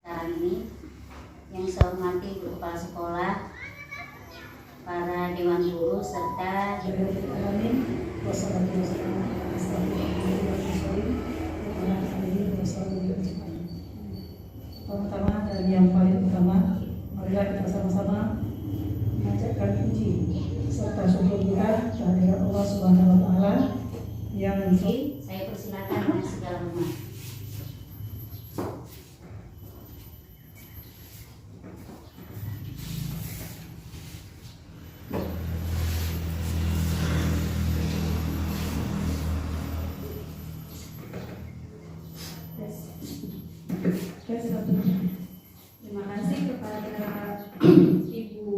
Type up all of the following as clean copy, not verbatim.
Sekarang ini yang saya hormati Ibu Kepala Sekolah, para Dewan Guru serta pertama dan yang paling utama, marilah kita sama-sama mengucapkan puji serta syukur kita kehadirat Allah Subhanahu wa Ta'ala yang saya persilakan dengan segala hormat. Terima kasih kepada Ibu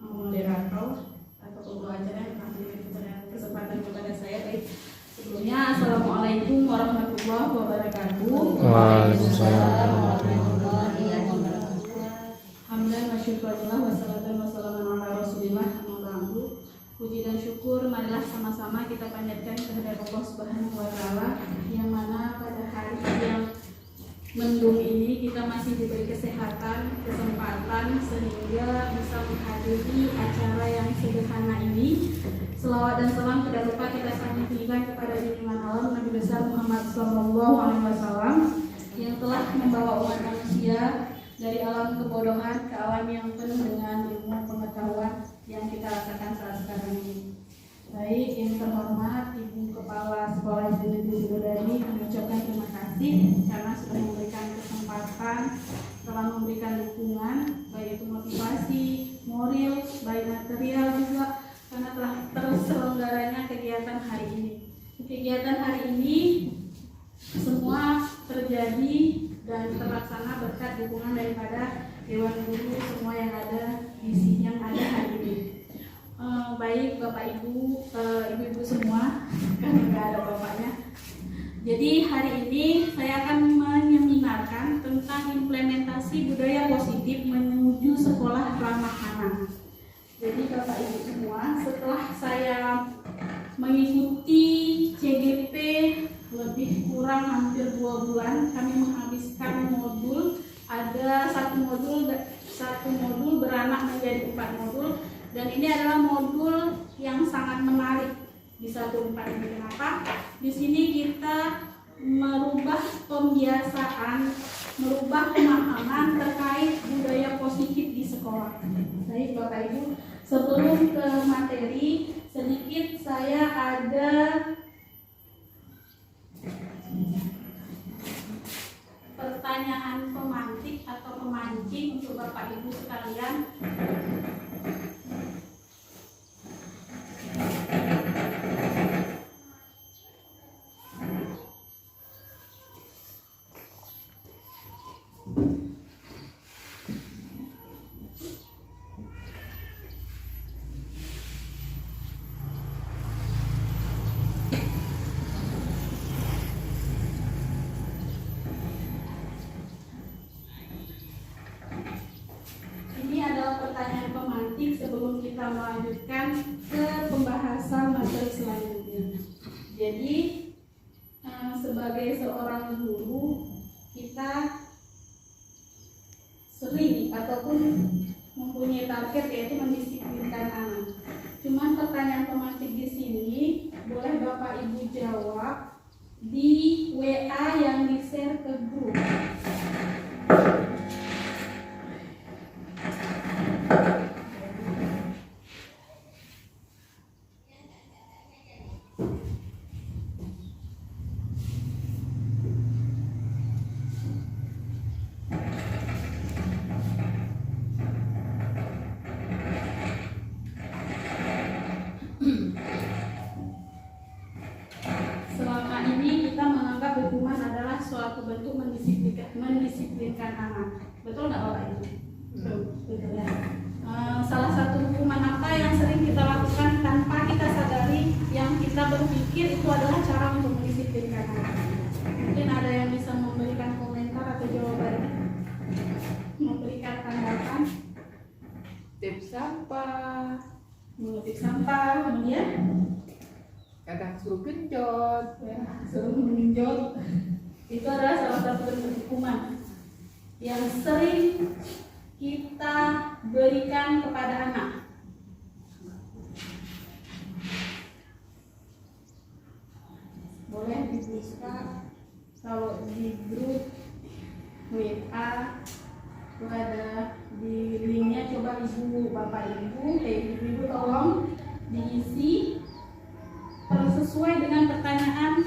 moderator atau pembawa acara yang memberikan kesempatan kepada saya. Baik, sebelumnya Assalamualaikum warahmatullahi wabarakatuh. Waalaikumsalam warahmatullahi wabarakatuh. Hamdan wa syukurillah wa salatan wa salaman ala Rasulillah amma ba'du. Puji dan syukur marilah sama-sama kita panjatkan kehadirat Allah Subhanahu wa Ta'ala, yang mana pada hari yang mendung ini kita masih diberi kesehatan, kesempatan sehingga bisa menghadiri acara yang sederhana ini. Selawat dan salam tidak lupa kita sampaikan kepada junjungan alam Nabi besar Muhammad SAW yang telah membawa umat manusia dari alam kebodohan ke alam yang penuh dengan ilmu pengetahuan yang kita rasakan saat sekarang ini. Baik, yang terhormat Ibu Kepala Sekolah SD Negeri Sidodadi mengucapkan terima kasih karena sudah memberikan kesempatan, telah memberikan dukungan, baik itu motivasi, moral, baik material juga, karena telah terselenggaranya kegiatan hari ini. Kegiatan hari ini semua terjadi dan terlaksana berkat dukungan daripada Dewan Guru semua yang ada di sini, yang ada hari ini. Baik Bapak Ibu, Ibu-ibu semua, kan nggak ada bapaknya. Jadi hari ini saya akan menyeminarkan tentang implementasi budaya positif menuju sekolah ramah anak. Jadi Bapak Ibu semua, setelah saya mengikuti CGP lebih kurang hampir 2 bulan, kami menghabiskan modul. Ada satu modul beranak menjadi 4 modul. Dan ini adalah modul yang sangat menarik di 1/4 ini. Kenapa? Di sini kita merubah pembiasaan, merubah pemahaman terkait budaya positif di sekolah. Baik Bapak Ibu, sebelum ke materi, sedikit saya ada pertanyaan pemantik atau pemancing untuk Bapak Ibu sekalian. Pertanyaan pemantik sebelum kita melanjutkan ke pembahasan materi selanjutnya. Jadi sebagai seorang guru, kita sering ataupun mempunyai target yaitu mendisiplinkan anak. Cuman pertanyaan pemantik di sini boleh Bapak Ibu jawab di WA yang di-share ke grup. Selama ini kita menganggap hukuman adalah suatu bentuk mendisiplinkan anak. Betul nggak Bapak Ibu? Betul ya. Salah satu hukuman apa yang sering kita lakukan tanpa kita sadari, yang kita berpikir itu adalah cara untuk mendisiplinkan anak. Mungkin ada yang bisa memberikan komentar atau jawabannya, memberikan tanggapan. Tip sampah, Mengutip sampah, kemudian kadang suruh genjot, ya, suruh mengenjot. Itu adalah salah satu bentuk hukuman. yang sering kita berikan kepada anak? Boleh dibuka. Kalau di grup WA itu ada di linknya, coba ibu bapak ibu tolong diisi sesuai dengan pertanyaan.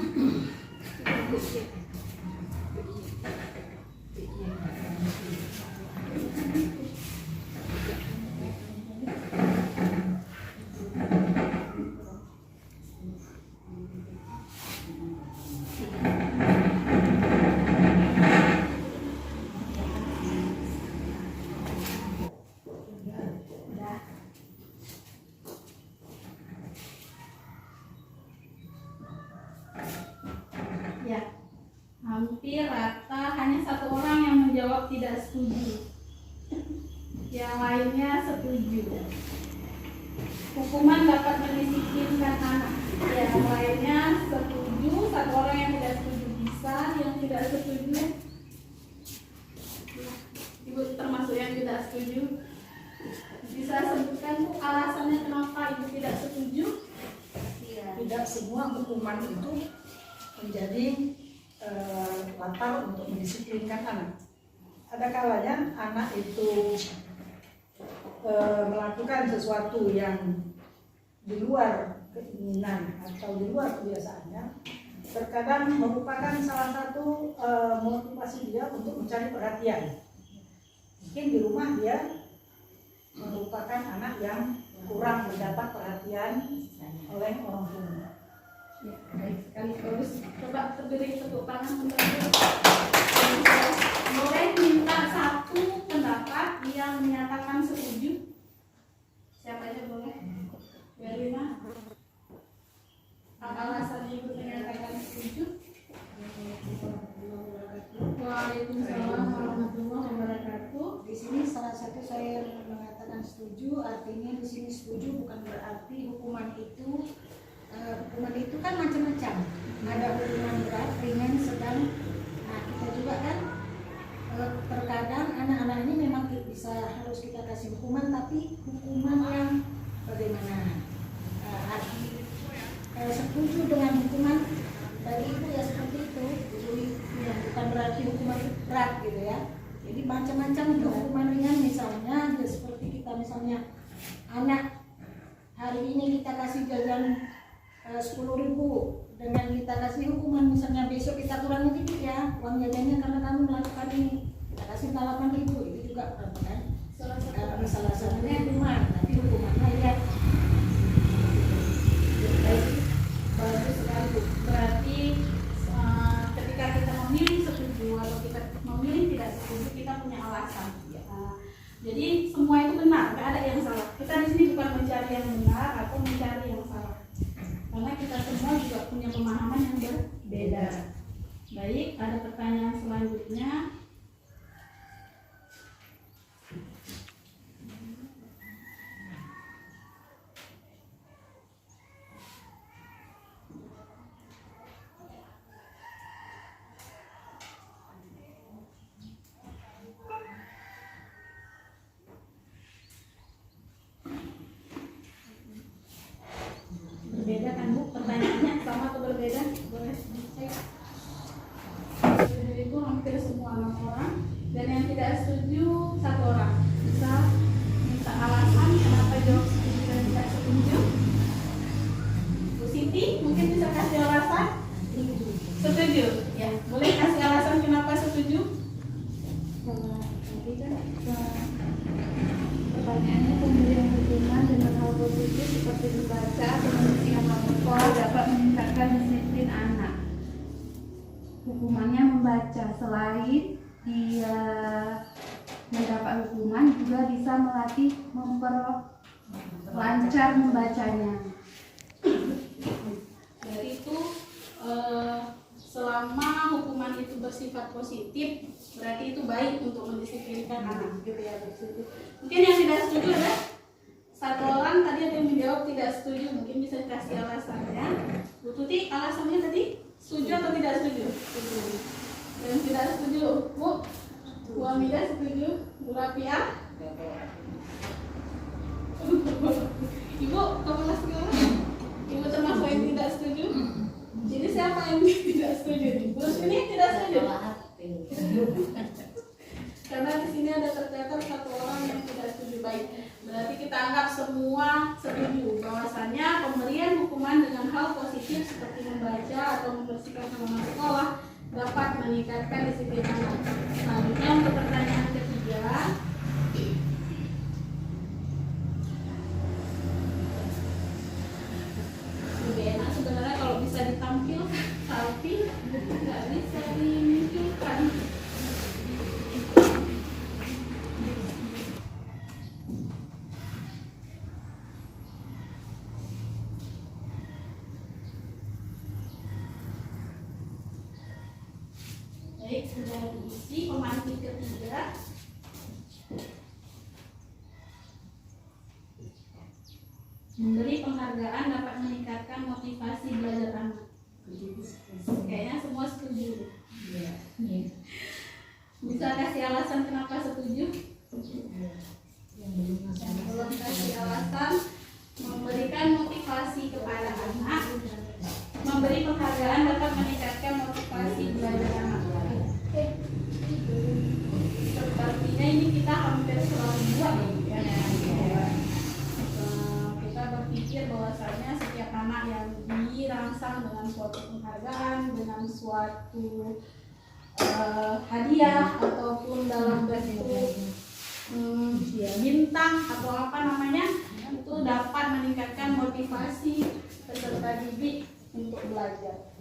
Ya, hampir rata hanya satu orang yang menjawab tidak setuju, yang lainnya setuju. Hukuman dapat mendisiplinkan anak, yang lainnya setuju. Satu orang yang tidak setuju bisa, yang tidak setuju, ibu termasuk yang tidak setuju. Bisa sebutkan Bu alasannya kenapa ibu tidak setuju? Tidak semua hukuman itu menjadi latar untuk mendisiplinkan anak. Ada kalanya anak itu melakukan sesuatu yang di luar keinginan atau di luar kebiasaannya, terkadang merupakan salah satu motivasi dia untuk mencari perhatian. Mungkin di rumah dia merupakan anak yang kurang mendapat perhatian oleh orang tua. Ya, baik sekali. Terus coba berdiri tepuk tangan untuk boleh minta satu pendapat yang menyatakan setuju. Siapa aja boleh? Berlina. Apa alasan ibu menyatakan setuju? Waalaikumsalam warahmatullahi wabarakatuh. Di sini salah satu saya mengatakan setuju, artinya di sini setuju bukan berarti hukuman itu kan macam-macam. Ada hukuman berat, ringan, sedang. Nah, kita juga kan terkadang anak-anak ini memang bisa harus kita kasih hukuman, tapi hukuman yang bagaimana? Arti setuju dengan hukuman bagi ibu ya seperti itu. Jadi ya, bukan berarti hukuman berat gitu ya. Jadi macam-macam untuk hukuman ringan, misalnya ya seperti kita misalnya anak hari ini kita kasih jajan 10.000, dengan kita kasih hukuman misalnya besok kita kurangi dikit ya uang jajannya karena kamu melakukan ini, kita kasih 8.000, itu juga kan salah satunya hukuman, tapi hukumannya ya Bagus sekali Bu. Berarti ketika kita memilih setuju atau kita memilih tidak setuju, kita punya alasan. Jadi semua itu benar, nggak ada yang salah. Kita di sini bukan mencari yang benar atau mencari yang salah, karena kita semua juga punya pemahaman yang berbeda. Baik, ada pertanyaan selanjutnya. Berbeda kan Bu? Pertanyaannya sama atau berbeda? Boleh dicek. Setuju itu hampir semua 6 orang, dan yang tidak setuju 1 orang. Bisa minta alasan kenapa jawab setuju dan tidak setuju? Bu Siti mungkin bisa kasih alasan? Setuju? Ya, boleh kasih alasan kenapa setuju? Jadi kan pertanyaannya pemberian hukuman dengan hal positif seperti membaca atau membersihkan lapor dapat meningkatkan disiplin anak. Hukumannya membaca, selain dia mendapat hukuman juga bisa melatih memperlancar membacanya. Dari itu selama hukuman itu bersifat positif, berarti itu baik untuk mendisiplinkan anak, gitu ya. Mungkin yang tidak setuju ada 1 orang, tadi ada yang menjawab tidak setuju, mungkin bisa dikasih alasannya. Bu Tuti, alasannya tadi setuju atau tidak setuju? Setuju. Yang tidak setuju, Bu? Bu Amidah setuju? Bu Rafiah? Ibu, kepala sekolah? Ibu termasuk yang tidak setuju? Jadi siapa yang tidak setuju? Bu ini tidak setuju? Karena di sini ada tercatat satu orang yang tidak setuju. Baik, berarti kita anggap semua setuju bahwasannya pemberian hukuman dengan hal positif seperti membaca atau membersihkan halaman sekolah dapat meningkatkan disiplin anak. Selanjutnya untuk pertanyaan ketiga, lebih enak sebenarnya kalau bisa ditampilkan, tapi nggak bisa dimunculkan. Baik, sudah diisi pemantik ketiga. Memberi penghargaan dapat meningkatkan motivasi belajar anak. Kayaknya semua setuju. Bisa kasih alasan kenapa setuju? Belum kasih alasan. Memberikan motivasi kepada anak. Memberi penghargaan dapat meningkatkan motivasi belajar anak. Sepertinya ini kita hampir selalu buat ya. Kita berpikir bahwasanya setiap anak yang dirangsang dengan suatu penghargaan, dengan suatu hadiah ataupun dalam bentuk bintang atau apa namanya, itu dapat meningkatkan motivasi peserta didik untuk belajar.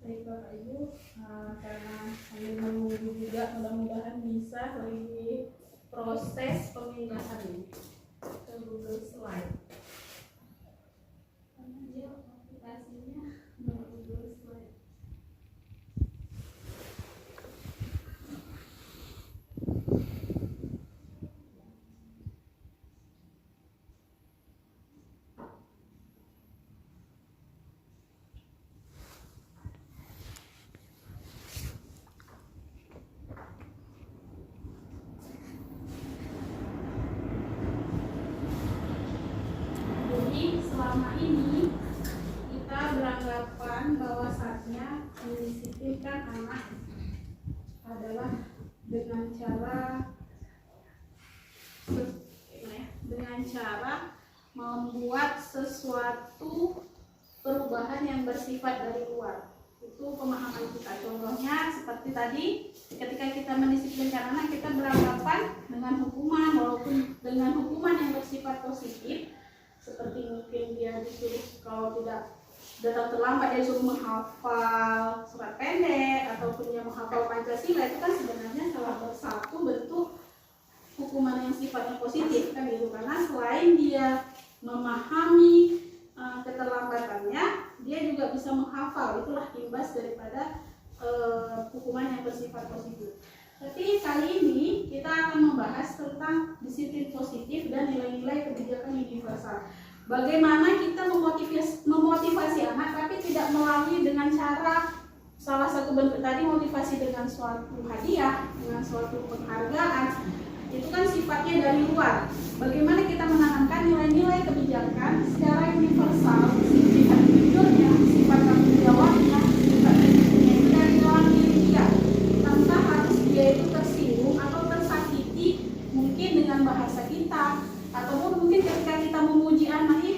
Baik Bapak Ibu, karena sambil menunggu juga mudah-mudahan bisa lagi proses pemindahan ini ke Google Slide. Karena dia aplikasinya Google Slide. Selama ini kita beranggapan bahwasannya mendisiplinkan anak adalah dengan cara membuat sesuatu perubahan yang bersifat dari luar. Itu pemahaman kita. Contohnya seperti tadi, ketika kita mendisiplinkan anak, kita beranggapan dengan hukuman, walaupun dengan hukuman yang bersifat positif, seperti mungkin dia disuruh kalau tidak datang terlambat dia disuruh menghafal surat pendek ataupun dia menghafal Pancasila, itu kan sebenarnya salah satu bentuk hukuman yang sifatnya positif kan gitu, karena selain dia memahami keterlambatannya, dia juga bisa menghafal. Itulah imbas daripada hukuman yang bersifat positif. Tapi kali ini kita akan membahas tentang disiplin positif dan nilai-nilai kebijakan universal. Bagaimana kita memotivasi anak, tapi tidak melalui dengan cara salah satu bentuk tadi motivasi dengan suatu hadiah, dengan suatu penghargaan. Itu kan sifatnya dari luar. Bagaimana kita menanamkan nilai-nilai kebijakan secara universal, sifat jujurnya, sifat tanggung jawabnya, sifat risikonya itu dari dalam diri dia, tanpa harus dia itu tersinggung atau tersakiti mungkin dengan bahasa kita, ataupun mungkin ketika kita memuji anak ini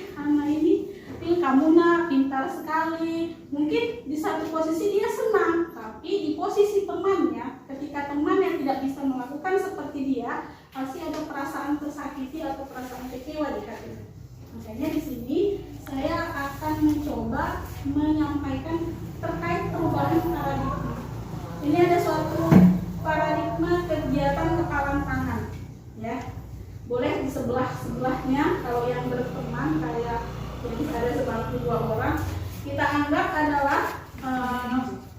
kamu nak pintar sekali, mungkin di satu posisi dia senang, tapi di posisi temannya, ketika teman yang tidak bisa melakukan seperti dia, pasti ada perasaan tersakiti teman kayak yang ada sebangku 2 orang, kita anggap adalah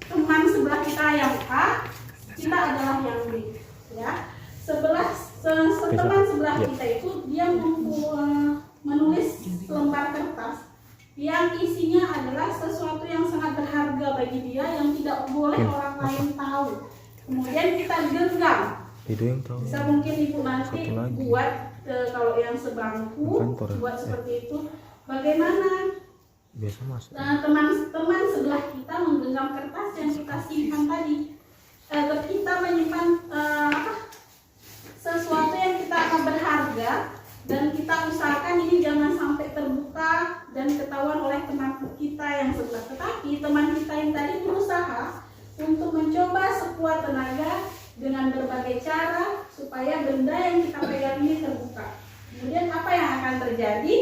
teman sebelah kita yang A, kita adalah yang B, ya. Teman sebelah kita itu dia menulis lembar kertas yang isinya adalah sesuatu yang sangat berharga bagi dia yang tidak boleh orang lain tahu. Kemudian kita genggam. Bisa mungkin ibu nanti buat kalau yang sebangku buat seperti itu. Bagaimana teman sebelah kita menggenggam kertas yang kita simpan tadi. Kita menyimpan sesuatu yang kita anggap berharga dan kita usahakan ini jangan sampai terbuka dan ketahuan oleh teman kita yang sebelah. Tetapi teman kita yang tadi berusaha untuk mencoba sekuat tenaga dengan berbagai cara supaya benda yang kita pegang ini terbuka. Kemudian apa yang akan terjadi?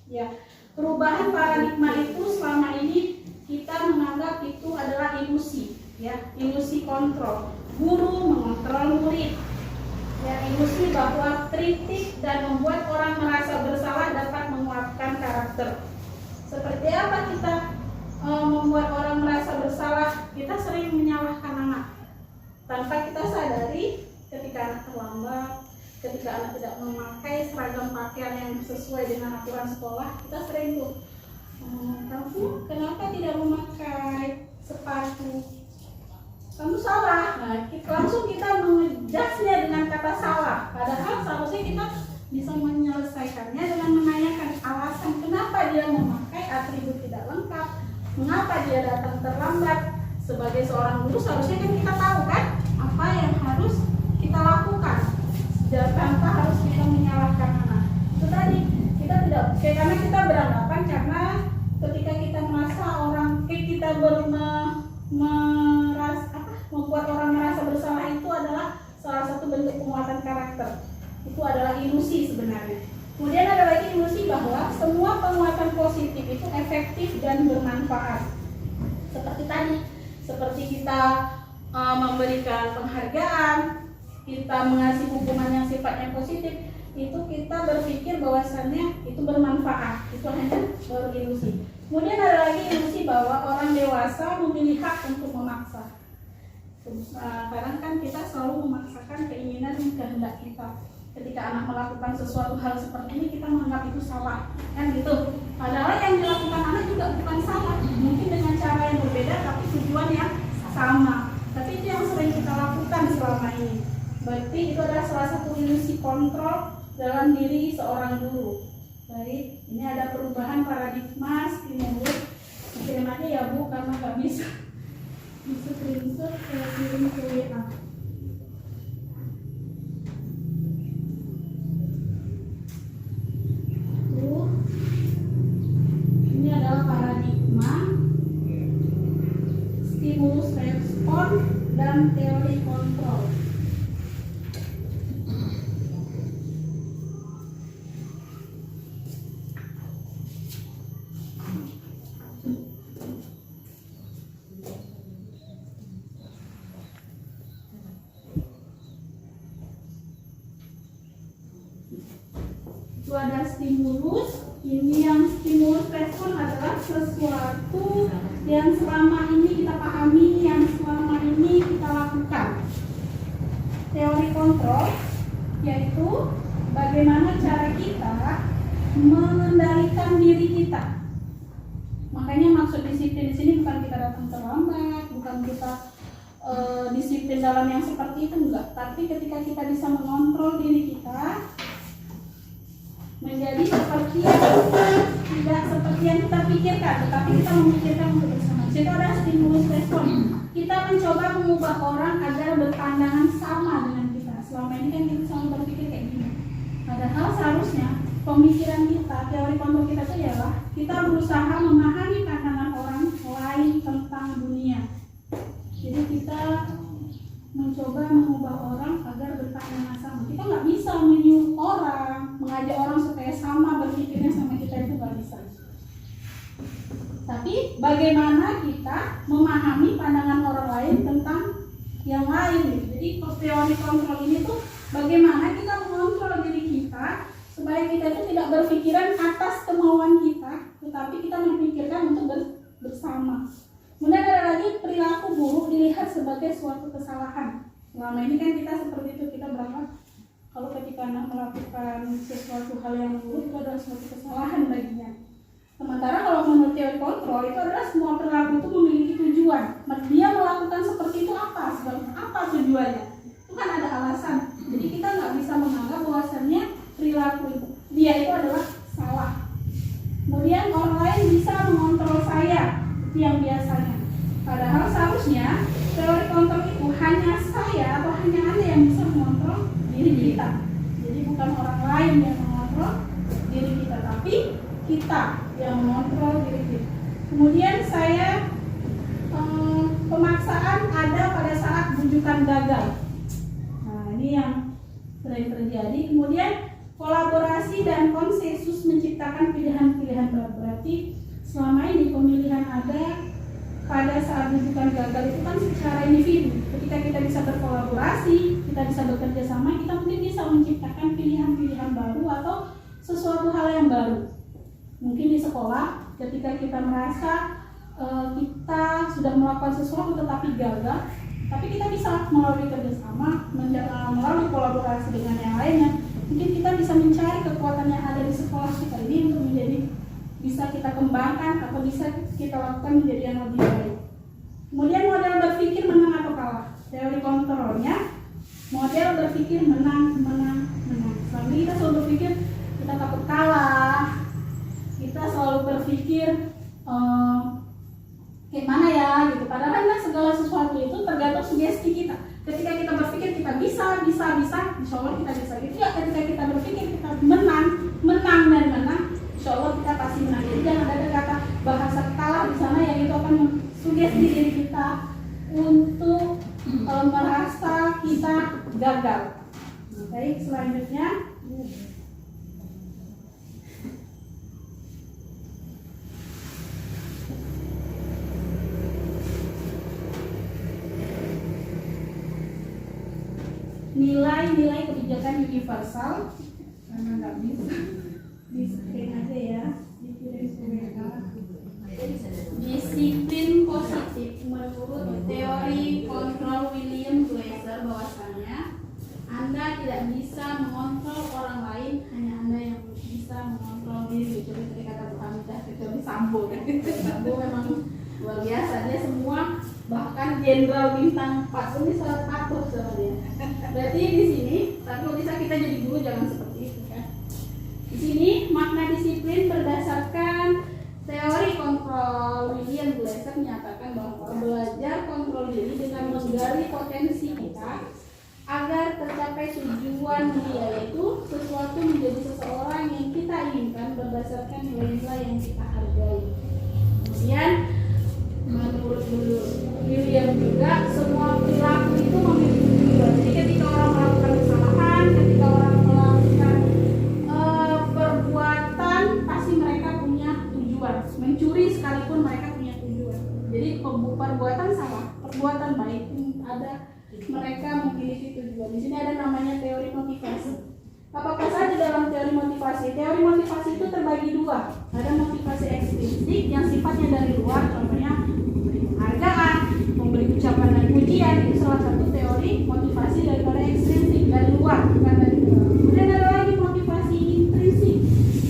Ya, perubahan paradigma itu selama ini kita menganggap itu adalah ilusi, ya, ilusi kontrol. Guru mengontrol murid. Ya, ilusi bahwa kritik dan membuat orang merasa bersalah dapat menguatkan karakter. Seperti apa kita membuat orang merasa bersalah? Kita sering menyalahkan anak tanpa kita sadari. Ketika anak terlambat, ketika anak tidak memakai seragam pakaian yang sesuai dengan aturan sekolah, kita sering tuh, kamu kenapa tidak memakai sepatu? Kamu salah. Nah, langsung kita mengejasnya dengan kata salah. Padahal seharusnya kita bisa menyelesaikannya dengan menanyakan alasan kenapa dia memakai atribut tidak lengkap, mengapa dia datang terlambat. Sebagai seorang guru seharusnya kan kita tahu kan apa yang harus kita lakukan, tanpa harus kita menyalahkan anak. Itu tadi kita tidak, karena kita beranggapan karena ketika kita merasa kita membuat orang merasa bersalah itu adalah salah satu bentuk penguatan karakter. Itu adalah ilusi sebenarnya. Kemudian ada lagi ilusi bahwa semua penguatan positif itu efektif dan bermanfaat. Seperti tadi, seperti kita memberikan penghargaan, kita mengasih hukuman yang sifatnya positif, itu kita berpikir bahwasannya itu bermanfaat. Itu hanya baru ilusi. Kemudian ada lagi ilusi bahwa orang dewasa memiliki hak untuk memaksa. Kadang kan kita selalu memaksakan keinginan dan kehendak kita. Ketika anak melakukan sesuatu hal seperti ini, kita menganggap itu salah, kan gitu. Padahal yang dilakukan anak juga bukan salah, mungkin dengan cara yang berbeda tapi tujuan yang sama. Tapi itu yang sering kita lakukan selama ini. Berarti itu adalah salah satu ilusi kontrol dalam diri seorang guru. Baik, ini ada perubahan paradigma stimulus. Kirim aja ya Bu, karena nggak bisa screenshot kirim ke WA. Ini adalah paradigma stimulus respon dan teori kontrol. Itu ada stimulus. Ini yang stimulus respon adalah sesuatu yang selama ini kita pahami, yang selama ini kita lakukan. Teori kontrol yaitu bagaimana cara kita mengendalikan diri kita. Makanya maksud disiplin di sini bukan kita datang terlambat, bukan kita disiplin dalam yang seperti itu, enggak. Tapi ketika kita bisa mengontrol diri kita menjadi seperti yang tidak seperti yang kita pikirkan, tetapi kita memikirkan untuk bersama. Itu ada stimulus respon. Kita mencoba mengubah orang agar berpandangan sama dengan kita. Selama ini kan kita selalu berpikir kayak gini. Padahal seharusnya pemikiran kita, teori kontrol kita itu ialah kita berusaha memahami pandangan orang lain tentang dunia. Jadi kita mencoba mengubah orang agar berpandangan sama. Kita nggak bisa menyuruh orang, mengajak orang supaya sama berpikirnya sama kita, itu nggak bisa. Tapi bagaimana kita memahami pandangan orang lain tentang yang lain. Jadi teori kontrol ini tuh bagaimana kita mengontrol diri kita supaya kita itu tidak nggak berpikiran atas kemauan kita, tetapi kita memikirkan untuk bersama. Kemudian ada lagi perilaku buruk dilihat sebagai suatu kesalahan. Selama ini kan kita seperti itu, kita berapa? Kalau ketika anak melakukan sesuatu hal yang buruk itu adalah suatu kesalahan baginya. Sementara kalau menurut teori kontrol itu adalah semua perilaku itu memiliki tujuan. Dia melakukan seperti itu apa? Apa tujuannya? Itu kan ada alasan. Jadi kita nggak bisa menganggap bahwasannya perilaku dia itu adalah salah. Kemudian orang lain bisa mengontrol saya, itu yang biasanya. Padahal seharusnya teori kontrol itu hanya saya atau hanya Anda yang bisa mengontrol diri kita. Jadi bukan orang lain yang mengontrol diri kita, tapi kita yang mengontrol diri kita. Kemudian pemaksaan ada pada saat bujukan gagal. Nah, ini yang sering terjadi. Kemudian kolaborasi dan konsensus menciptakan pilihan-pilihan baru. Berarti selama ini pemilihan ada pada saat bujukan gagal itu kan secara individu. Ketika kita bisa berkolaborasi, kita bisa bekerja sama, kita mungkin bisa menciptakan pilihan-pilihan baru atau sesuatu hal yang baru. Mungkin di sekolah ketika kita merasa kita sudah melakukan sesuatu tetapi gagal, tapi kita bisa melalui kerjasama, melalui kolaborasi dengan yang lainnya, mungkin kita bisa mencari kekuatan yang ada di sekolah kita ini untuk menjadi bisa kita kembangkan atau bisa kita lakukan menjadi yang lebih baik. Kemudian model berpikir menang atau kalah. Teori kontrolnya model berpikir menang. Selama ini kita selalu berpikir kita takut kalah, kita selalu berpikir kayak mana ya gitu. Padahal kan segala sesuatu itu tergantung sugesti kita. Ketika kita berpikir kita bisa, insya Allah kita bisa gitu ya. Ketika kita berpikir kita menang, insya Allah kita pasti menang. Jadi jangan ada kata bahasa kalah di sana yang itu akan sugesti diri kita untuk merasa kita gagal. Baik, selanjutnya nilai-nilai kebijakan universal. Karena nggak bisa di screen aja ya, dikirim ke mereka. Disiplin positif menurut teori kontrol William Glasser bahwasannya Anda tidak bisa mengontrol orang lain, hanya Anda yang bisa mengontrol diri. Jadi tadi kata Bu Hamidah, kecuali Sambo kan. Sambo memang luar biasa, dia semua bahkan jenderal bintang 4 pun bisa patuh sama dia. Berarti di sini, tapi kalau bisa kita jadi guru jangan seperti itu kan. Di sini makna disiplin berdasarkan teori kontrol William Glasser menyatakan bahwa belajar kontrol diri dengan menggali potensi kita agar tercapai tujuan mulia, yaitu sesuatu menjadi seseorang yang kita inginkan berdasarkan nilai-nilai yang kita hargai. Kemudian menurut William juga semua perilaku itu memiliki tujuan. Jadi ketika orang melakukan kesalahan, ketika orang melakukan perbuatan, pasti mereka punya tujuan. Mencuri sekalipun mereka punya tujuan. Jadi perbuatan salah, perbuatan baik ada, mereka memiliki tujuan. Di sini ada namanya teori motivasi. Apa saja dalam teori motivasi? Teori motivasi itu terbagi dua. Ada motivasi ekstrinsik yang sifatnya dari luar, contohnya memberi penghargaan, memberi ucapan dan pujian. Itu salah satu teori motivasi daripada ekstrinsik, dari luar, bukan dari dalam. Kemudian ada lagi motivasi intrinsik,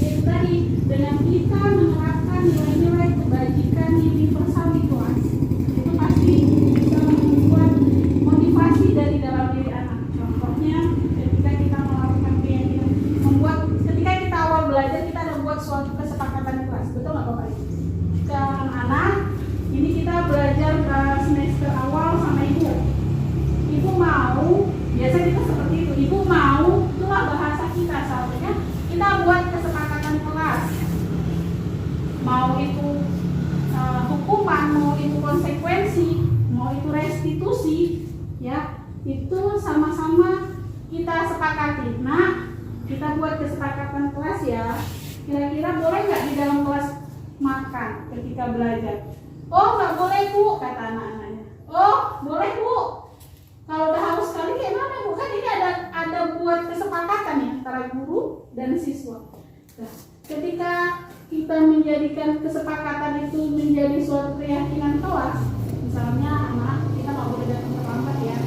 yaitu tadi dengan kita menerapkan nilai-nilai kebajikan universal di kelas, itu pasti bisa membuat motivasi dari dalam diri anak. Contohnya ketika kita melakukan keyakinan, ketika kita awal belajar kita ada buat suatu kesepakatan di kelas, betul nggak Bapak Ibu? Ke anak-anak, ini kita belajar semester awal sama ibu. Ibu mau, biasa kita seperti itu. Ibu mau, itulah bahasa kita. Seharusnya kita buat kesepakatan kelas. Mau itu hukuman, mau itu konsekuensi, mau itu restitusi, ya itu sama-sama kita sepakati. Nah, kita buat kesepakatan kelas ya. Kira-kira boleh nggak di dalam kelas makan ketika belajar? Oh nggak boleh Bu, kata anak-anaknya. Oh boleh Bu. Kalau udah haus sekali kayak mana Bu? Kan ini ada buat kesepakatan ya antara guru dan siswa. Nah, ketika kita menjadikan kesepakatan itu menjadi suatu keyakinan kelas, misalnya anak kita nggak boleh datang terlambat ya.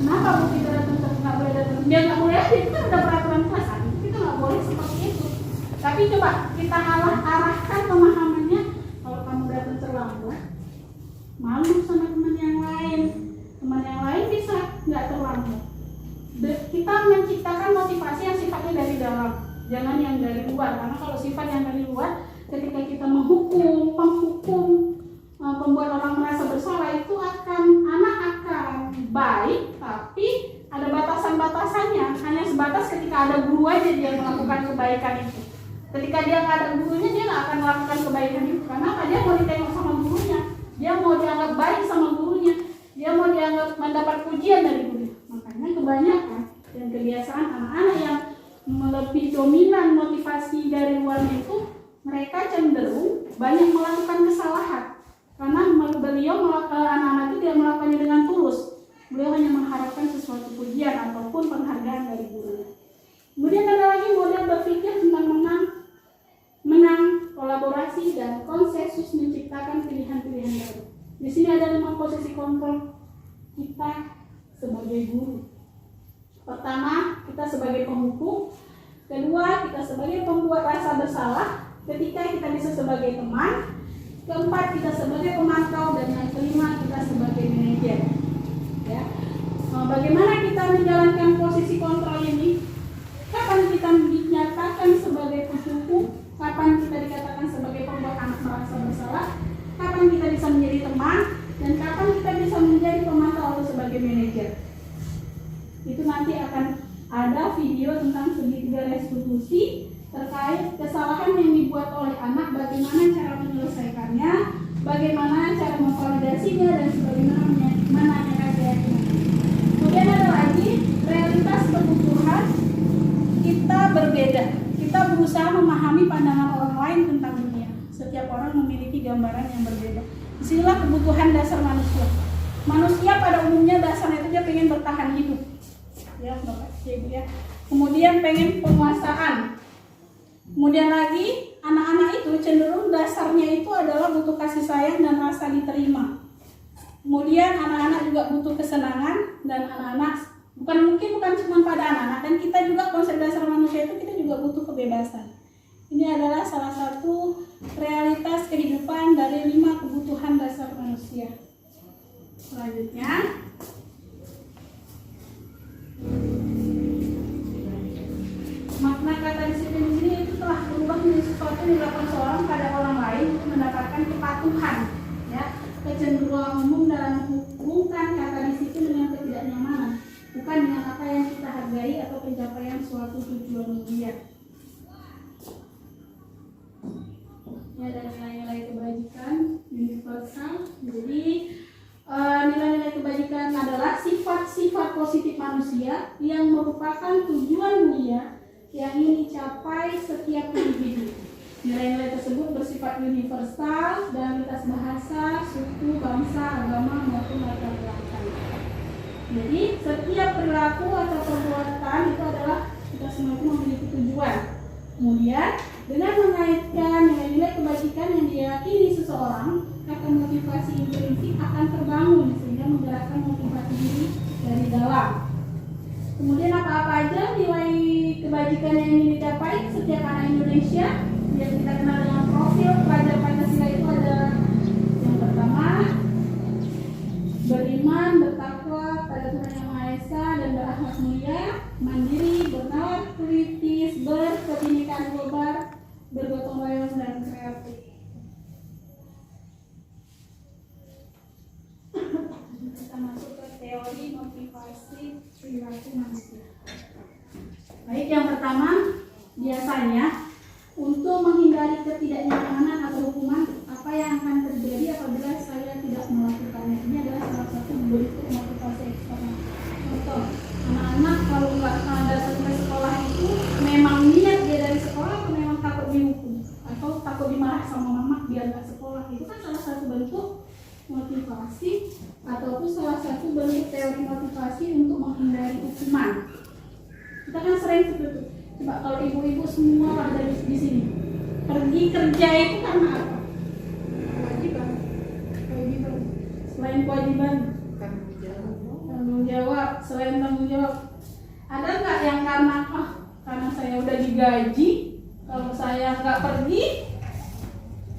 Kenapa bu kita nggak boleh datang? Dia nggak boleh, itu kan udah peraturan kelas, kita nggak boleh seperti itu. Tapi coba kita arahkan pemahamannya, kalau kamu datang terlambat, malu sama teman yang lain bisa nggak terlambat. Kita menciptakan motivasi yang sifatnya dari dalam, jangan yang dari luar. Karena kalau sifat yang dari luar, ketika kita menghukum, membuat orang merasa bersalah, itu anak akan baik, tapi ada batasan-batasannya. Hanya sebatas ketika ada guru aja dia melakukan kebaikan itu. Ketika dia nggak ada gurunya, dia nggak akan melakukan kebaikan itu. Karena apa? Dia mau ditengok sama gurunya, dia mau dianggap baik sama gurunya, dia mau dianggap mendapat pujian dari gurunya. Makanya kebanyakan dan kebiasaan anak-anak yang lebih dominan motivasi dari luarnya itu, mereka cenderung banyak melakukan kesalahan. Karena beliau anak-anak itu tidak melakukannya dengan tulus. Beliau hanya mengharapkan sesuatu pujian ataupun penghargaan dari gurunya. Kemudian ada lagi model berpikir tentang menang, kolaborasi, dan konsensus menciptakan pilihan-pilihan baru. Di sini ada 5 posisi kontrol kita sebagai guru. Pertama, kita sebagai penghukum. Kedua, kita sebagai pembuat rasa bersalah. Ketiga, kita bisa sebagai teman. Keempat, kita sebagai pemantau. Dan yang kelima, kita sebagai manajer. Ya. Bagaimana kita menjalankan posisi kontrol ini? Kapan kita dinyatakan sebagai penghukum? Kapan kita dikatakan sebagai pembuat anak merasa bersalah? Kapan kita bisa menjadi teman? Dan kapan kita bisa menjadi pemantau atau sebagai manajer? Itu nanti akan ada video tentang segitiga restitusi terkait kesalahan yang dibuat oleh anak, bagaimana cara menyelesaikannya, bagaimana cara memvalidasinya, dan sebagaimana menanyakan keyakinan. Kemudian ada lagi realitas kebutuhan kita berbeda. Kita berusaha memahami pandangan orang lain tentang dunia. Setiap orang memiliki gambaran yang berbeda. Disinilah kebutuhan dasar manusia. Manusia pada umumnya dasarnya itu dia pengen bertahan hidup. Ya, Bapak, Ibu ya. Kemudian pengen penguasaan. Kemudian lagi anak-anak itu cenderung dasarnya itu adalah butuh kasih sayang dan rasa diterima. Kemudian anak-anak juga butuh kesenangan, dan anak-anak bukan cuma pada anak-anak, dan kita juga konsep dasar manusia itu kita juga butuh kebebasan. Ini adalah salah satu realitas kehidupan dari 5 kebutuhan dasar manusia. Selanjutnya, makna kata disiplin di sini itu telah berubah menjadi sesuatu yang dilakukan seorang pada orang lain untuk mendapatkan kepatuhan. Ya, kecenderungan umum dalam menghubungkan kata disiplin dengan ketidaknyamanan, bukan dengan apa yang kita hargai atau pencapaian suatu tujuan mulia. Ya, dan nilai-nilai kebajikan universal. Jadi nilai-nilai kebajikan adalah sifat-sifat positif manusia yang merupakan tujuan mulia yang ingin dicapai setiap individu. Nilai-nilai tersebut bersifat universal dalam lintas bahasa, suku, bangsa, agama, maupun latar belakang. Jadi setiap perilaku atau perbuatan itu adalah kita semua itu memiliki tujuan. Kemudian dengan mengaitkan nilai-nilai kebajikan yang diyakini seseorang, akan motivasi intrinsik akan terbangun sehingga menggerakkan motivasi diri dari dalam. Kemudian apa-apa aja nilai kebajikan yang ingin dicapai setiap anak Indonesia yang kita kenal dengan profil pelajar Pancasila itu ada yang pertama, beriman, bertakwa pada Tuhan Yang Maha Esa dan berakhlak mulia, mandiri, bernalar kritis, berkebinekaan global, bergotong royong dan kreatif. Kita masuk ke teori motivasi perilaku manusia. Baik, yang pertama, biasanya untuk menghindari ketidaknyamanan atau hukuman, apa yang akan terjadi apabila saya tidak melakukannya? Ini adalah salah satu bentuk motivasi eksternal. Contoh, anak-anak kalau nggak datang ke sekolah itu memang niat dia dari sekolah atau memang takut dihukum atau takut dimarah sama mama biar nggak sekolah, itu kan salah satu bentuk motivasi ataupun salah satu bentuk teori motivasi untuk menghindari hukuman. Kita kan sering seperti itu. Mbak, kalau ibu-ibu semua ada di sini, pergi kerja itu karena apa? Kewajiban. Kewajiban. Selain kewajiban, tanggung jawab. Selain tanggung jawab, ada nggak yang karena saya udah digaji, kalau saya nggak pergi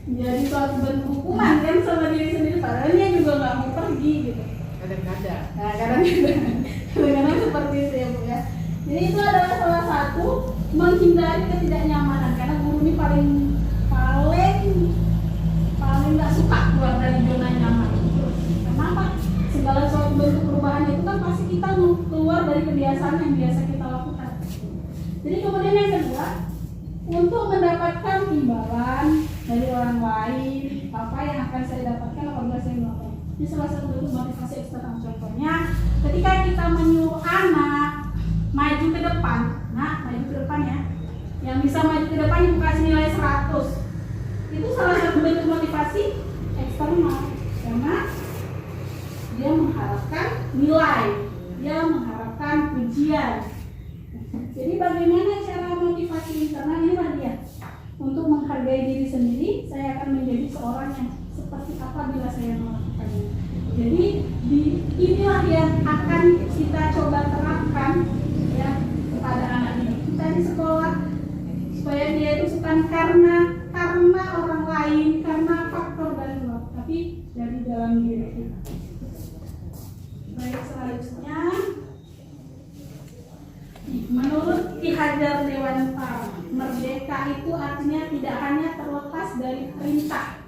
jadi suatu bentuk hukuman kan sama diri sendiri, padahal dia juga nggak mau pergi gitu. Kadang-kadang. Nah, kadang-kadang seperti itu ya Bu ya. Jadi itu adalah salah satu menghindari ketidaknyamanan, karena guru ini paling nggak suka keluar dari zona nyaman. Kenapa? Segala suatu bentuk perubahan itu kan pasti kita keluar dari kebiasaan yang biasa kita lakukan. Jadi kemudian yang kedua, untuk mendapatkan imbalan dari orang lain, apa yang akan saya dapatkan apabila saya melakukan. Ini salah satu bentuk motivasi eksternal. Contohnya, ketika kita menyuruh anak maju ke depan, maju ke depan ya, yang bisa maju ke depan ibu kasih nilai 100. Itu salah satu bentuk motivasi eksternal, karena dia mengharapkan nilai, dia mengharapkan pujian. Jadi bagaimana cara motivasi internal ini dia untuk menghargai diri sendiri, saya akan menjadi seorang yang seperti apa bila saya melakukannya. Jadi inilah yang akan kita coba terapkan ya kepada anak ini. Kita di sekolah supaya dia itu bukan karena orang lain, karena faktor dari luar, tapi dari dalam diri kita. Baik, selanjutnya menurut Ki Hajar Dewantara, merdeka itu artinya tidak hanya terlepas dari perintah,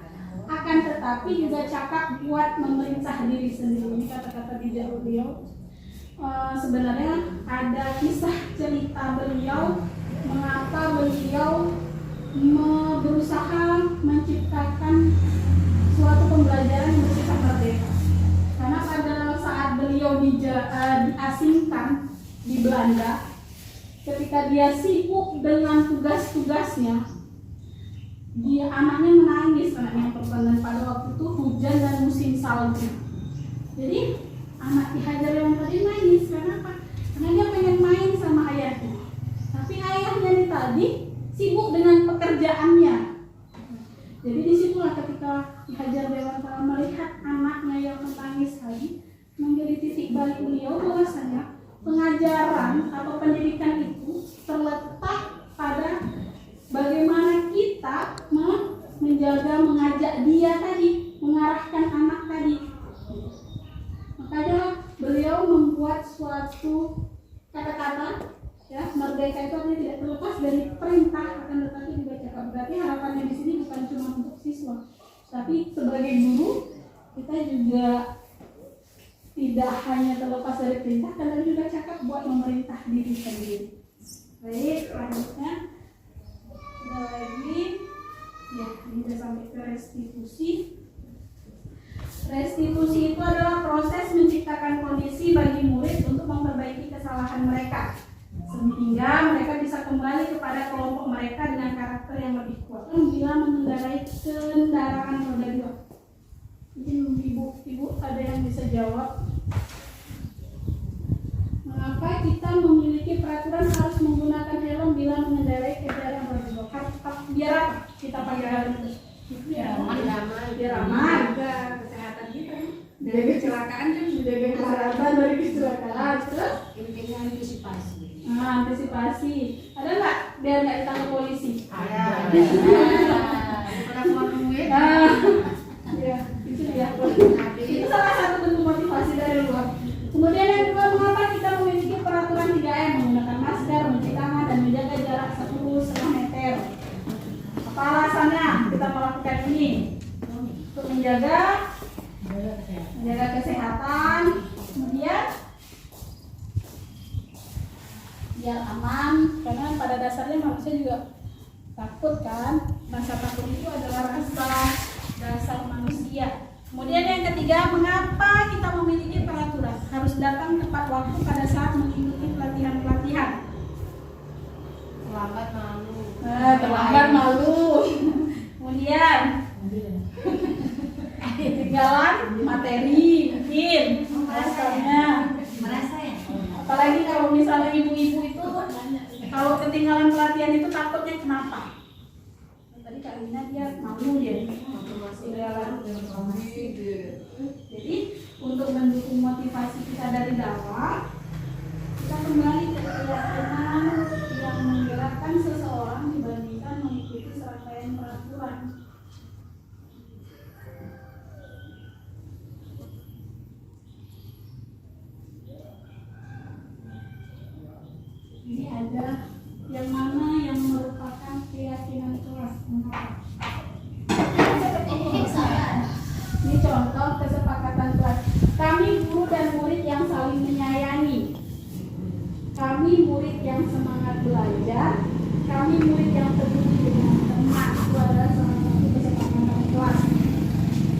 akan tetapi juga cakap buat memerintah diri sendiri. Ini kata-kata bijak beliau. Sebenarnya ada kisah cerita beliau mengapa beliau berusaha menciptakan suatu pembelajaran yang bersifat merdeka. Karena pada saat beliau diasingkan di Belanda, ketika dia sibuk dengan tugas-tugasnya, anaknya menangis karena yang pertama pada waktu itu hujan dan musim salju. Jadi anak Ki Hajar Dewantara tadi nangis karena apa? Karena dia pengen main sama ayahnya, tapi ayahnya ini tadi sibuk dengan pekerjaannya. Jadi disitulah ketika Ki Hajar Dewantara melihat anaknya yang menangis tadi, menjadi titik balik beliau bahwasanya pengajaran atau pendidikan itu terletak pada bagaimana kita menjaga, mengajak dia tadi, mengarahkan anak tadi. Makanya beliau membuat suatu kata-kata ya, merdeka itu artinya tidak terlepas dari perintah, akan tetapi juga cakap. Berarti harapannya di sini bukan cuma untuk siswa, tapi sebagai guru kita juga tidak hanya terlepas dari perintah, tapi juga cakap buat memerintah diri sendiri. Baik, selanjutnya ada lagi ya, ini sudah sampai ke restitusi. Restitusi itu adalah proses menciptakan kondisi bagi murid untuk memperbaiki kesalahan mereka, sehingga mereka bisa kembali kepada kelompok mereka dengan karakter yang lebih kuat bila mengendarai kendaraan roda 2. Mungkin ibu ada yang bisa jawab, mengapa kita memiliki peraturan harus menggunakan helm bila mengendarai kendaraan roda 2? Biar apa kita pakai helm itu? Biar aman, juga kesehatan kita. Menjaga kecelakaan kan, menjaga kesehatan dari kecelakaan. Terus Intinya antisipasi. Antisipasi. Ada nggak biar nggak ditangkap polisi? Ada. Pernah keluar duit. Ya, itu dia. Itu salah satu bentuk motivasi dari luar. Kemudian yang kedua, mengapa kita memiliki peraturan 3M, menggunakan masker, mencuci tangan, dan menjaga jarak 1,5 meter? Apa alasannya kita melakukan ini? Untuk menjaga kesehatan, kemudian biar aman, karena pada dasarnya manusia juga takut kan. Rasa takut itu adalah rasa dasar manusia. Kemudian yang ketiga, mengapa kita memiliki peraturan harus datang tepat waktu pada saat mengikuti pelatihan-pelatihan? Terlambat malu. Kemudian ketinggalan materi mungkin merasa ya. Merasa ya? Apalagi kalau misalnya ibu-ibu itu Kalau ketinggalan pelatihan itu takutnya kenapa? Tadi Kak Lina dia malu dia. Jadi untuk mendukung motivasi kita dari dakwah, kita kembali ke keyakinan yang menggerakkan seseorang dibandingkan mengikuti serangkaian peraturan. Ini ada yang mana yang merupakan keyakinan kelas. Ini contoh kesepakatan kelas. Kami guru dan murid yang saling menyayangi. Kami murid yang semangat belajar. Kami murid yang peduli dengan teman. Itu adalah salah satu kesepakatan kelas.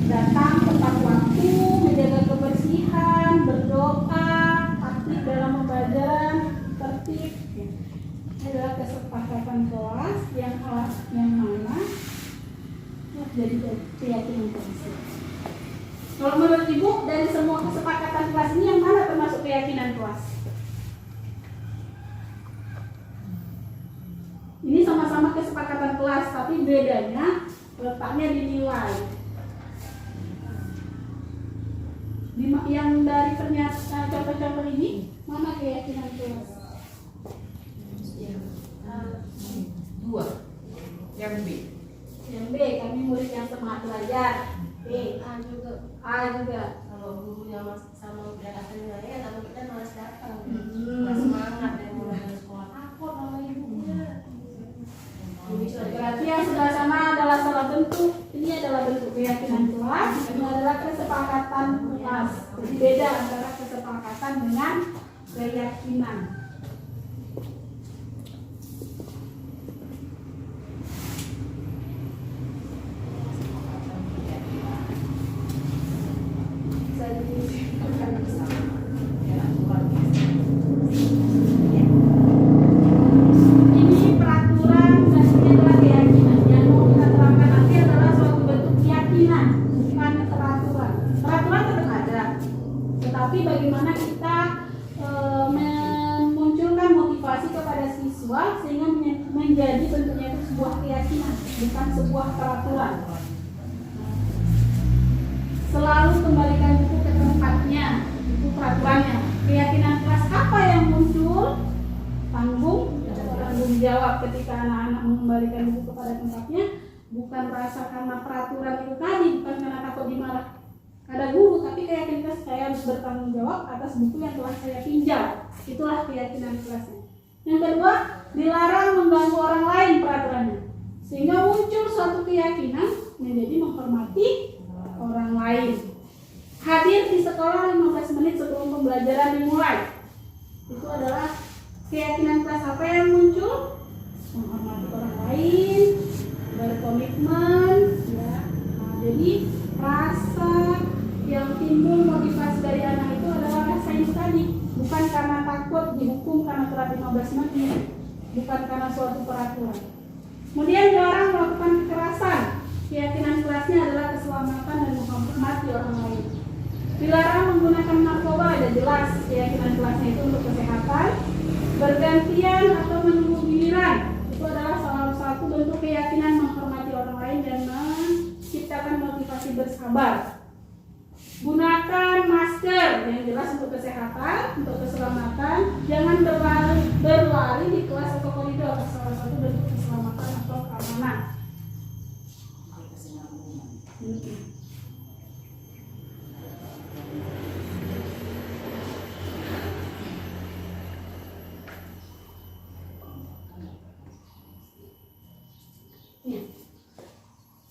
Datang tepat waktu, menjaga kebersihan, berdoa, aktif dalam pembelajaran, tertib. Ini adalah kesepakatan kelas yang mana jadi keyakinan kelas. Kalau menurut Ibu, dari semua kesepakatan kelas ini yang mana termasuk keyakinan kelas? Ini sama-sama kesepakatan kelas, tapi bedanya letaknya di nilai. Yang dari pernyataan contoh-contoh ini, mana keyakinan kelas? Dua. Yang B. Yang B, kami murid yang semangat belajar. B, A juga. A juga. Kalau gurunya sama berdasarkan nilainya, tapi kita malas datang. Hmm. Semangat dan mulai sekolah takut sama ibunya. Berarti yang sebelah sana adalah salah bentuk. Ini adalah bentuk keyakinan kelas. Ini adalah kesepakatan kelas. Jadi beda antara kesepakatan dengan keyakinan. Ini peraturan dan ini adalah keyakinan. Yang mau kita terangkan nanti adalah suatu bentuk keyakinan, bukan peraturan. Peraturan tetap ada, tetapi bagaimana kita memunculkan motivasi kepada siswa sehingga menjadi bentuknya itu sebuah keyakinan, bukan sebuah peraturan. Selalu kembalikan buku ke tempatnya, buku peraturannya. Keyakinan kelas apa yang muncul? Tanggung jawab ketika anak-anak mengembalikan buku kepada tempatnya, bukan rasa karena peraturan itu tadi, bukan karena takut dimarah ada guru, tapi keyakinan kelas saya harus bertanggung jawab atas buku yang telah saya pinjam. Itulah keyakinan kelasnya. Yang kedua, dilarang mengganggu orang lain peraturannya, sehingga muncul suatu keyakinan menjadi menghormati orang lain. Hadir di sekolah 15 menit sebelum pembelajaran dimulai. Itu adalah keyakinan kelas apa yang muncul? Menghormati orang lain, berkomitmen, ya. Nah, jadi rasa yang timbul motivasi dari anak itu adalah rasa itu tadi, bukan karena takut dihukum karena telat 15 menit, bukan karena suatu peraturan. Kemudian dilarang melakukan kekerasan. Keyakinan kelasnya adalah keselamatan dan menghormati orang lain. Dilarang menggunakan narkoba, ada jelas keyakinan kelasnya itu untuk kesehatan. Bergantian atau menunggu giliran, itu adalah salah satu bentuk keyakinan menghormati orang lain dan menciptakan motivasi bersabar. Gunakan masker, yang jelas untuk kesehatan, untuk keselamatan. Jangan berlari di kelas atau koridor, salah satu bentuk keselamatan atau keamanan.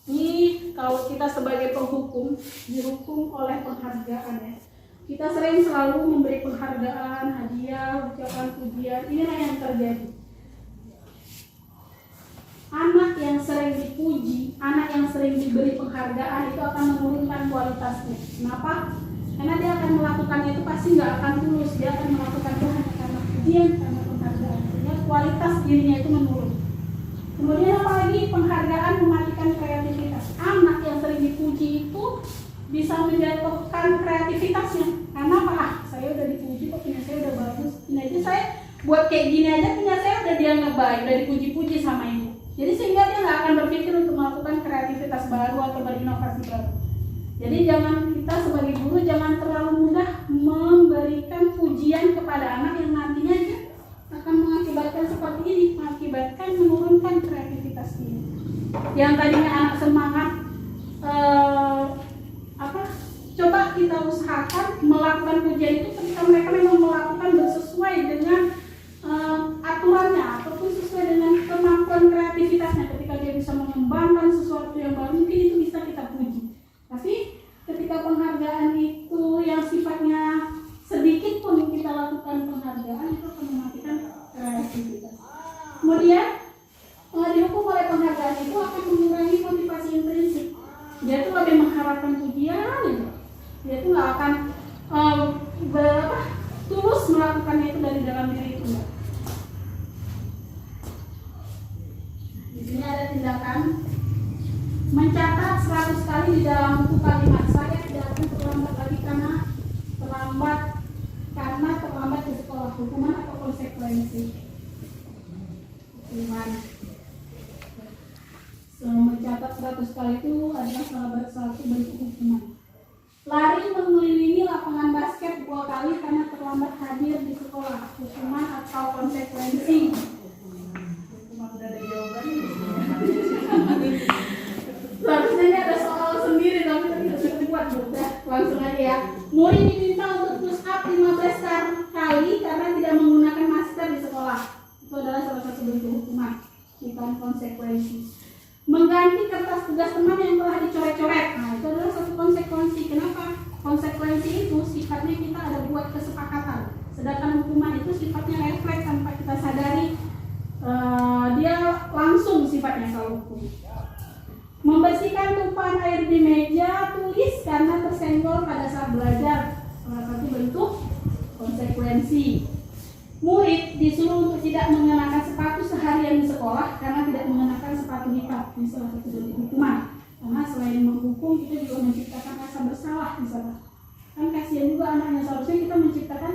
Ini kalau kita sebagai penghukum dihukum oleh penghargaan, ya. Kita sering selalu memberi penghargaan, hadiah, ucapan pujian. Inilah yang terjadi. Anak yang sering dipuji, anak yang sering diberi penghargaan itu akan menurunkan kualitasnya. Kenapa? Karena dia akan melakukannya itu pasti nggak akan tulus. Dia akan melakukan itu hanya karena pujian, karena penghargaan. Sehingga kualitas dirinya itu menurun. Kemudian apalagi penghargaan mematikan kreativitas. Anak yang sering dipuji itu bisa menjatuhkan kreativitasnya. Karena apa? Saya udah dipuji kok, punya saya udah bagus. Ini aja saya buat kayak gini aja punya saya udah dianggap baik, udah dipuji-puji sama ibu. Jadi sehingga dia nggak akan berpikir untuk melakukan kreativitas baru atau berinovasi baru. Jadi kita sebagai guru jangan terlalu mudah memberikan pujian kepada anak yang nantinya dia akan mengakibatkan seperti ini, mengakibatkan menurunkan kreativitasnya. Yang tadinya anak semangat, coba kita usahakan melakukan pujian itu ketika mereka memang melakukan sesuai dengan aturannya ataupun sesuai dengan kemampuan kreativitasnya. Ketika dia bisa mengembangkan sesuatu yang baru, mungkin itu bisa kita puji. Tapi ketika penghargaan itu yang sifatnya sedikit pun kita lakukan penghargaan, itu akan mematikan kreativitas. Kemudian dihukum oleh penghargaan itu akan mengurangi motivasi intrinsik. Dia itu lebih mengharapkan pujian, dia itu nggak akan tulus melakukannya itu dari dalam diri itu. Di sini ada tindakan mencatat 100 kali di dalam buku kalimat. Saya tidak akan terlambat lagi karena terlambat di sekolah. Hukuman atau konsekuensi? Hukuman. Mencatat 100 kali itu adalah salah satu bentuk hukuman. Lari mengelilingi lapangan basket 2 kali karena terlambat hadir di sekolah. Hukuman atau konsekuensi? Hukuman udah ada jawabannya. Seharusnya ini ada soal sendiri tapi tidak bisa dibuat, udah langsung aja ya. Murid diminta untuk push up 15 kali karena tidak menggunakan masker di sekolah. Itu adalah salah satu bentuk hukuman, bukan konsekuensi. Mengganti kertas tugas teman yang telah dicoret-coret, nah itu adalah satu konsekuensi. Kenapa? Konsekuensi itu sifatnya kita ada buat kesepakatan, sedangkan hukuman itu sifatnya refleks tanpa kita sadari. Dia langsung sifatnya kalau hukum. Membersihkan tumpahan air di meja tulis karena tersenggol pada saat belajar, salah satu bentuk konsekuensi. Murid disuruh untuk tidak mengenakan sepatu seharian di sekolah karena tidak mengenakan sepatu hitam. Ini salah satu bentuk hukuman. Karena selain menghukum, kita juga menciptakan rasa bersalah di sana. Kan kasihan juga anaknya, seharusnya kita menciptakan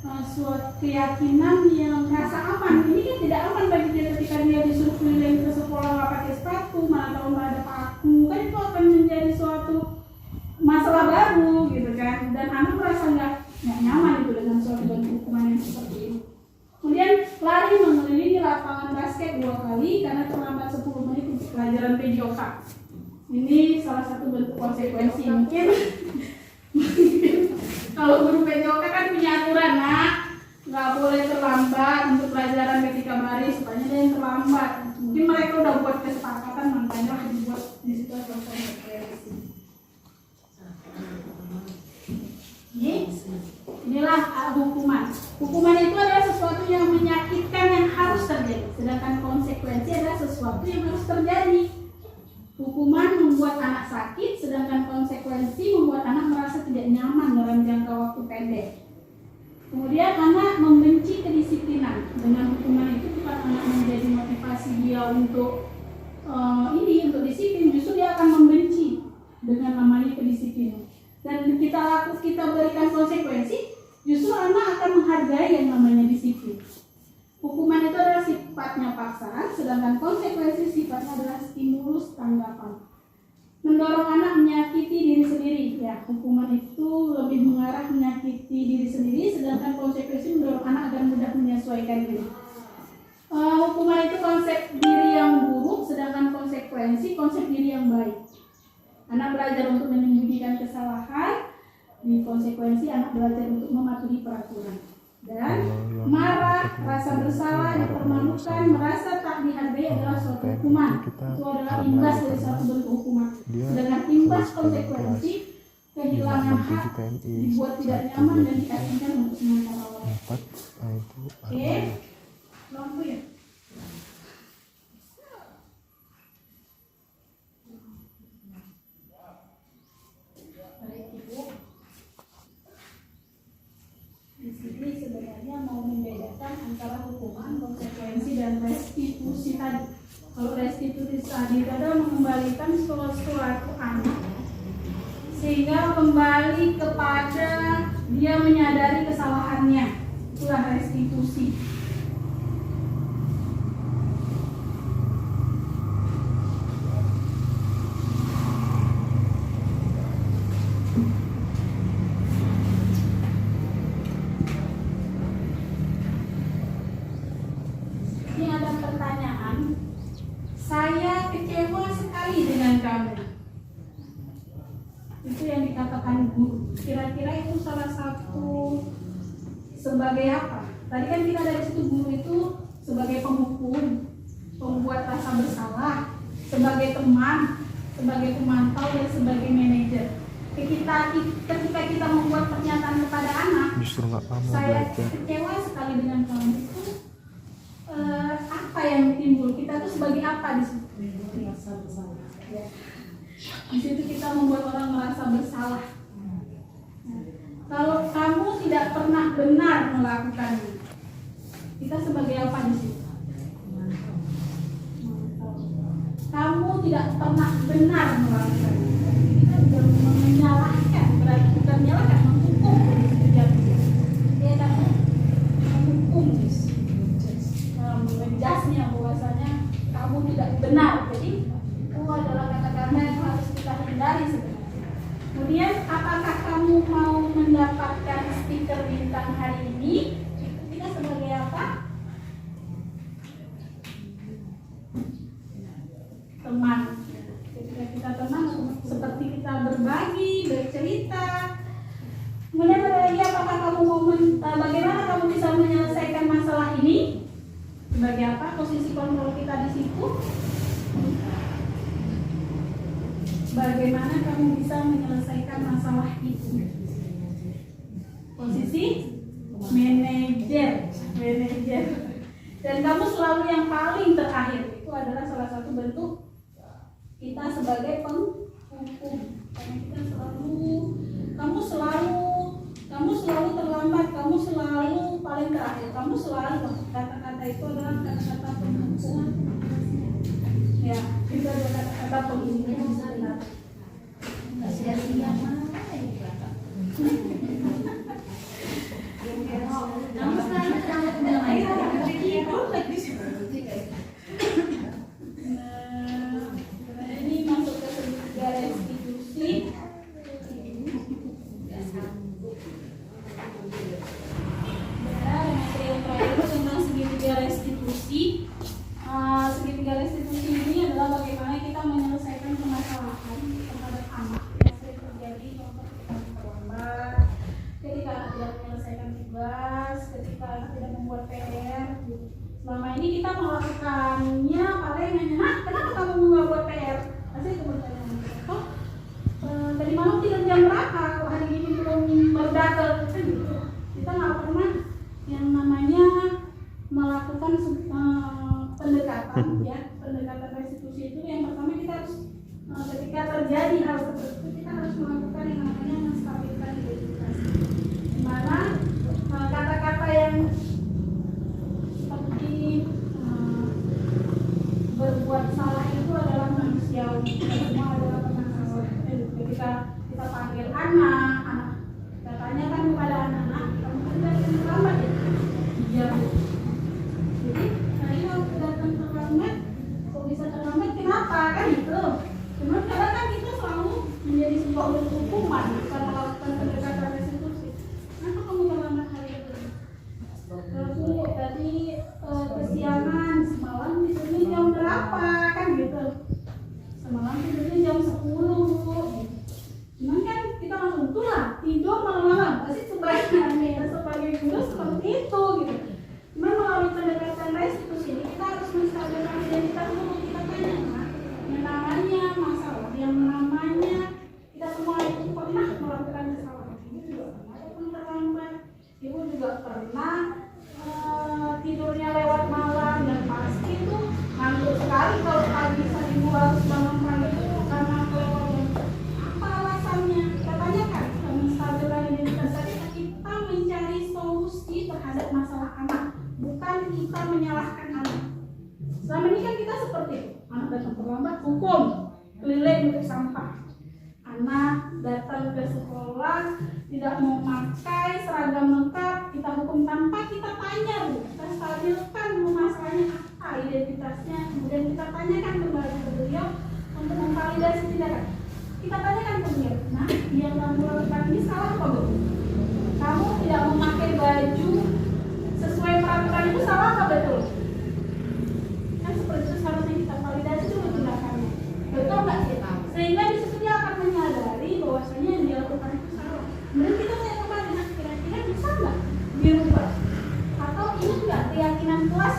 suatu keyakinan yang rasa aman. Ini kan tidak aman bagi dia ketika dia disuruh keliling ke sekolah nggak pakai sepatu, mana tahu nggak ada paku. Kan itu akan menjadi suatu masalah baru gitu kan. Dan anak merasa nggak nyaman itu dengan suatu bentuk hukuman yang seperti ini. Kemudian lari mengelilingi lapangan basket 2 kali karena terlambat 10 menit untuk pelajaran PJOK. Ini salah satu bentuk konsekuensi. Mungkin kalau guru PJOK kan punya aturan, nggak boleh terlambat untuk pelajaran ketika baris, supaya dia yang terlambat. Mungkin mereka udah buat kesepakatan, makanya lah dibuat di situ ada konsekuensi. Inilah hukuman. Hukuman itu adalah sesuatu yang menyakitkan yang harus terjadi, sedangkan konsekuensi adalah sesuatu yang harus terjadi. Hukuman membuat anak sakit, sedangkan konsekuensi membuat anak merasa tidak nyaman dalam jangka waktu pendek. Kemudian anak membenci kedisiplinan. Dengan hukuman itu bukan anak menjadi motivasi dia untuk untuk disiplin, justru dia akan membenci dengan namanya kedisiplinan. Dan kita berikan konsekuensi, justru anak akan menghargai yang namanya disiplin. Hukuman itu adalah sifatnya paksaan, sedangkan konsekuensi sifatnya adalah stimulus tanggapan. Mendorong anak menyakiti diri sendiri, ya hukuman itu lebih mengarah menyakiti diri sendiri, sedangkan konsekuensi mendorong anak agar mudah menyesuaikan diri. Hukuman itu konsep diri yang buruk, sedangkan konsekuensi konsep diri yang baik. Anak belajar untuk menyembunyikan kesalahan, di konsekuensi anak belajar untuk mematuhi peraturan. Dan marah, rasa bersalah, dipermalukan, merasa tak dihargai adalah suatu hukuman. Itu adalah imbas dari suatu bentuk hukuman. Sedangkan imbas konsekuensi, kehilangan hak, dibuat tidak nyaman dan diasingkan untuk sementara waktu. Oke, lampu ya. Di sini sebenarnya mau membedakan antara hukuman, konsekuensi, dan restitusi tadi. Kalau restitusi tadi adalah mengembalikan sesuatu anak sehingga kembali kepada dia menyadari kesalahannya, itulah restitusi. saya kecewa sekali dengan kamu. Itu yang dikatakan guru. Kira-kira itu salah satu sebagai apa? Tadi kan kita dari situ guru itu sebagai penghukum, pembuat rasa bersalah, sebagai teman, sebagai pemantau, dan sebagai manajer. Ketika kita membuat pernyataan kepada anak, Justru nggak kamu saya belajar. kecewa sekali dengan kamu itu, apa yang timbul? Kita tuh sebagai apa di situ? Ya. Di situ kita membuat orang merasa bersalah. Kalau kamu tidak pernah benar melakukannya, kita sebagai apa di situ? Kamu tidak pernah benar melakukannya, kita sudah menyalahkan, berarti bukan menyalahkan, menghukum. Dia kan menghukum, menjasnya bahwasanya kamu tidak benar. Jadi itu adalah kata-kata yang harus kita hindari sebenarnya. Kemudian, apakah kamu mau mendapatkan stiker bintang hari ini? Kita sebagai apa? Teman. Ketika kita teman, seperti kita berbagi, bercerita. Kemudian lagi, apakah kamu mau bagaimana kamu bisa menyelesaikan masalah ini? Sebagai apa? Posisi kontrol kita di situ. Bagaimana kamu bisa menyelesaikan masalah itu? Posisi manajer. Dan kamu selalu yang paling terakhir. Itu adalah salah satu bentuk kita sebagai penghukum. Karena kita kamu selalu terlambat, kamu selalu paling terakhir, kamu selalu, kata-kata itu adalah kata-kata penghukum. Ya, itu adalah kata-kata penghukum. Sia-sia mana kamu selalu terlambat dalam air. Ini masuk ke segitiga restitusi. Benar, materi yang terakhir tentang segitiga restitusi. Segitiga restitusi ini adalah bagaimana kita menyelesaikan permasalahan terhadap anak yang sering terjadi, contoh ketika terlambat, ketika anak tidak menyelesaikan tugas, ketika anak tidak membuat PR. Selama ini kita melakukannya paling hanya, nah kenapa kamu nggak buat PR? Pasti itu pertanyaan. Oh, tadi malam tidur jam berapa? Kok hari ini belum baru datang? Gitu. Kita nggak pernah yang namanya melakukan pendekatan, ya, pendekatan restitusi itu yang pertama kita harus ketika terjadi hal seperti itu kita harus melakukan yang namanya menstabilkan identitas. Dimana kata-kata yang seperti berbuat salah itu adalah manusiawi, semua adalah pernah salah. Ketika kita panggil anak, kita tanyakan kepada anak-anak, kamu kan datang terlambat ya? Iya. Jadi, saya waktu datang terlambat, kok bisa terlambat? Kenapa? Kan itu. Cuman karena kan kita selalu menjadi sebuah hukuman karena melakukan pendekatan restitusi. Kenapa kamu terlambat hari itu? Aku tadi kesiangan, semalam tidurnya jam berapa? Kan gitu. Semalam tidurnya jam 10. Cuman kan kita langsung itulah tidur malam-malam. Pasti sebagai guru seperti itu gitu. Cuman melalui pendekatan restitusi ini kita harus menstabilkan identitas dulu. Kita tanya yang namanya masalah, yang namanya kita semua itu pernah melakukan kesalahan. Ibu juga pernah terlambat. Ibu juga pernah tidurnya lewat malam dan pasti itu ngantuk sekali kalau pagi ibu harus bangun pagi itu karena kelewatan. Apa alasannya? Kita tanyakan menstabilkan identitas tadi. Kita mencari solusi terhadap masalah anak, bukan kita menyalahkan anak. Selama ini kan kita seperti itu, anak datang terlambat, hukum, keliling untuk sampah. Anak datang ke sekolah tidak mau pakai seragam lengkap, kita hukum tanpa kita tanya dulu, kita stabilkan dulu masalahnya apa identitasnya, kemudian kita tanyakan kembali ke beliau untuk memvalidasi tindakan. Kita tanyakan ke beliau, nah yang kamu lakukan ini salah apa betul? Kamu tidak memakai baju sesuai peraturan itu salah apa betul? Kan seperti itu seharusnya kita validasi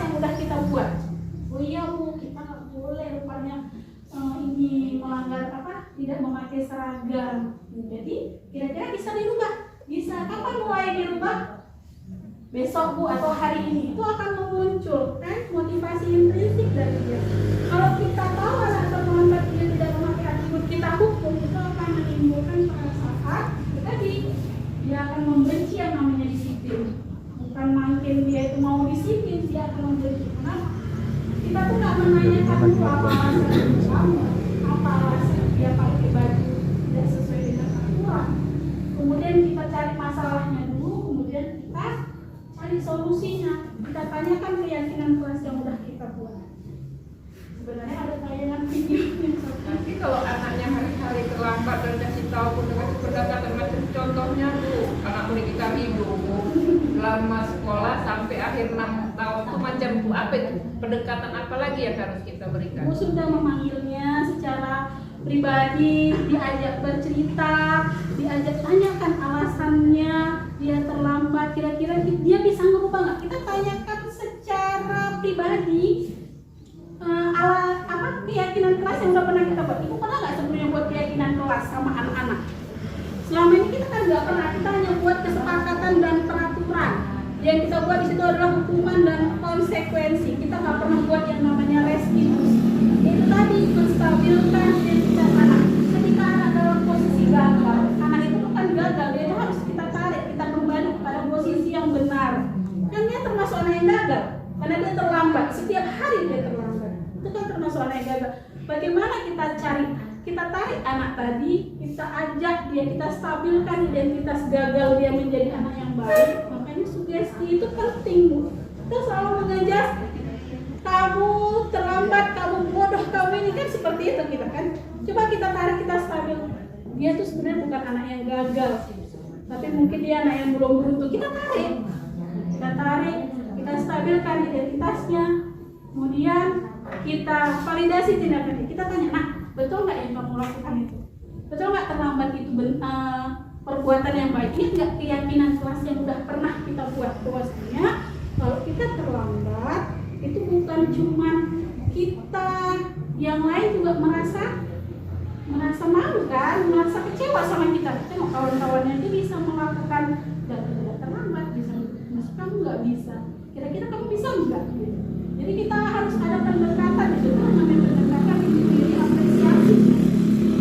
yang udah kita buat. Oh iya Bu, kita nggak boleh rupanya ini melanggar apa? Tidak memakai seragam. Jadi kira-kira bisa dirubah. Bisa. Kapan mulai dirubah? Besok Bu atau hari ini. Itu akan memuncul kan motivasi intrinsik dari dia. Kalau kita tahu anak terlambat dia tidak memakai atribut, kita hukum, itu akan menimbulkan perasaan tadi dia akan membenci yang namanya disiplin. Bukan makin dia itu mau disiplin, dia akan membenci. Kenapa? Kita tuh nggak menanyakan apa alasan kamu, apa alasan dia pakai baju tidak sesuai dengan aturan. Kemudian kita cari masalahnya dulu, kemudian kita cari solusinya. Kita tanyakan keyakinan kelas yang udah kita buat. Sebenarnya ada tayangan video yang Tapi kalau anaknya hari-hari terlambat dan kasih tahu pendekatan macam contohnya tuh anak murid kita hidup selama sekolah sampai akhir 6 tahun tuh macam tuh apa itu pendekatan apa lagi yang harus kita berikan? Ibu sudah memanggilnya secara pribadi, diajak bercerita, diajak tanyakan alasannya dia terlambat, kira-kira dia bisa ngerubah nggak? Kita tanyakan secara pribadi keyakinan kelas yang udah pernah kita buat. Ibu pernah nggak sebelumnya buat keyakinan kelas sama anak-anak? Selama ini kita kan nggak pernah, kita hanya buat kesepakatan dan peraturan. Yang kita buat di situ adalah hukuman dan konsekuensi. Kita nggak pernah buat yang namanya restitusi. Itu tadi menstabilkan identitas anak. Ketika anak dalam posisi gagal, anak itu bukan gagal, dia itu harus kita tarik, kita kembali pada posisi yang benar. Kan dia termasuk anak yang gagal, karena dia terlambat. Setiap hari dia terlambat. Itu kan termasuk anak yang gagal. Bagaimana kita cari? Kita tarik anak tadi, kita ajak dia, kita stabilkan identitas gagal dia menjadi anak yang baik. Makanya sugesti itu penting, Bu. Kita selalu mengajar, kamu terlambat, kamu bodoh, kamu ini kan seperti itu kita kan. Coba kita tarik, kita stabil. Dia tuh sebenarnya bukan anak yang gagal, tapi mungkin dia anak yang belum beruntung. Kita tarik, kita stabilkan identitasnya. Kemudian kita validasi tindakannya. Kita tanya, nah betul nggak yang kamu lakukan itu? Betul nggak terlambat itu perbuatan yang baik? Ini nggak keyakinan kelas yang udah pernah kita buat bahwasanya kalau kita terlambat itu bukan cuman kita, yang lain juga merasa malu kan, merasa kecewa sama kita. Tengok kawan-kawannya itu bisa melakukan dan tidak terlambat, bisa, masa kamu nggak bisa? Kira-kira kamu bisa nggak? Jadi kita harus ada pendekatan, itu namanya pendekatan yang diberi apresiasi.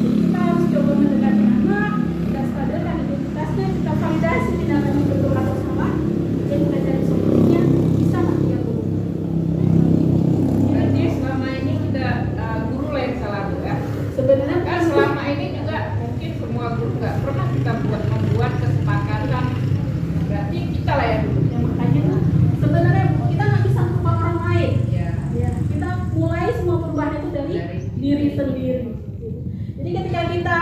Jadi kita harus coba mendekati anak, kita stabilkan identitasnya, kita validasi tindakan yang betul atau salah, dan kita cari solusinya, bisa nggak dia berubah? Berarti selama ini kita guru lah yang salah ya? Sebenarnya Kan selama ini juga mungkin semua guru nggak pernah kita membuat kesepakatan. Berarti kita lah yang dulu. ya, makanya tuh sebenarnya kita nggak bisa merubah orang lain. Ya. Ya, kita mulai semua perubahan itu dari diri sendiri. Jadi ketika kita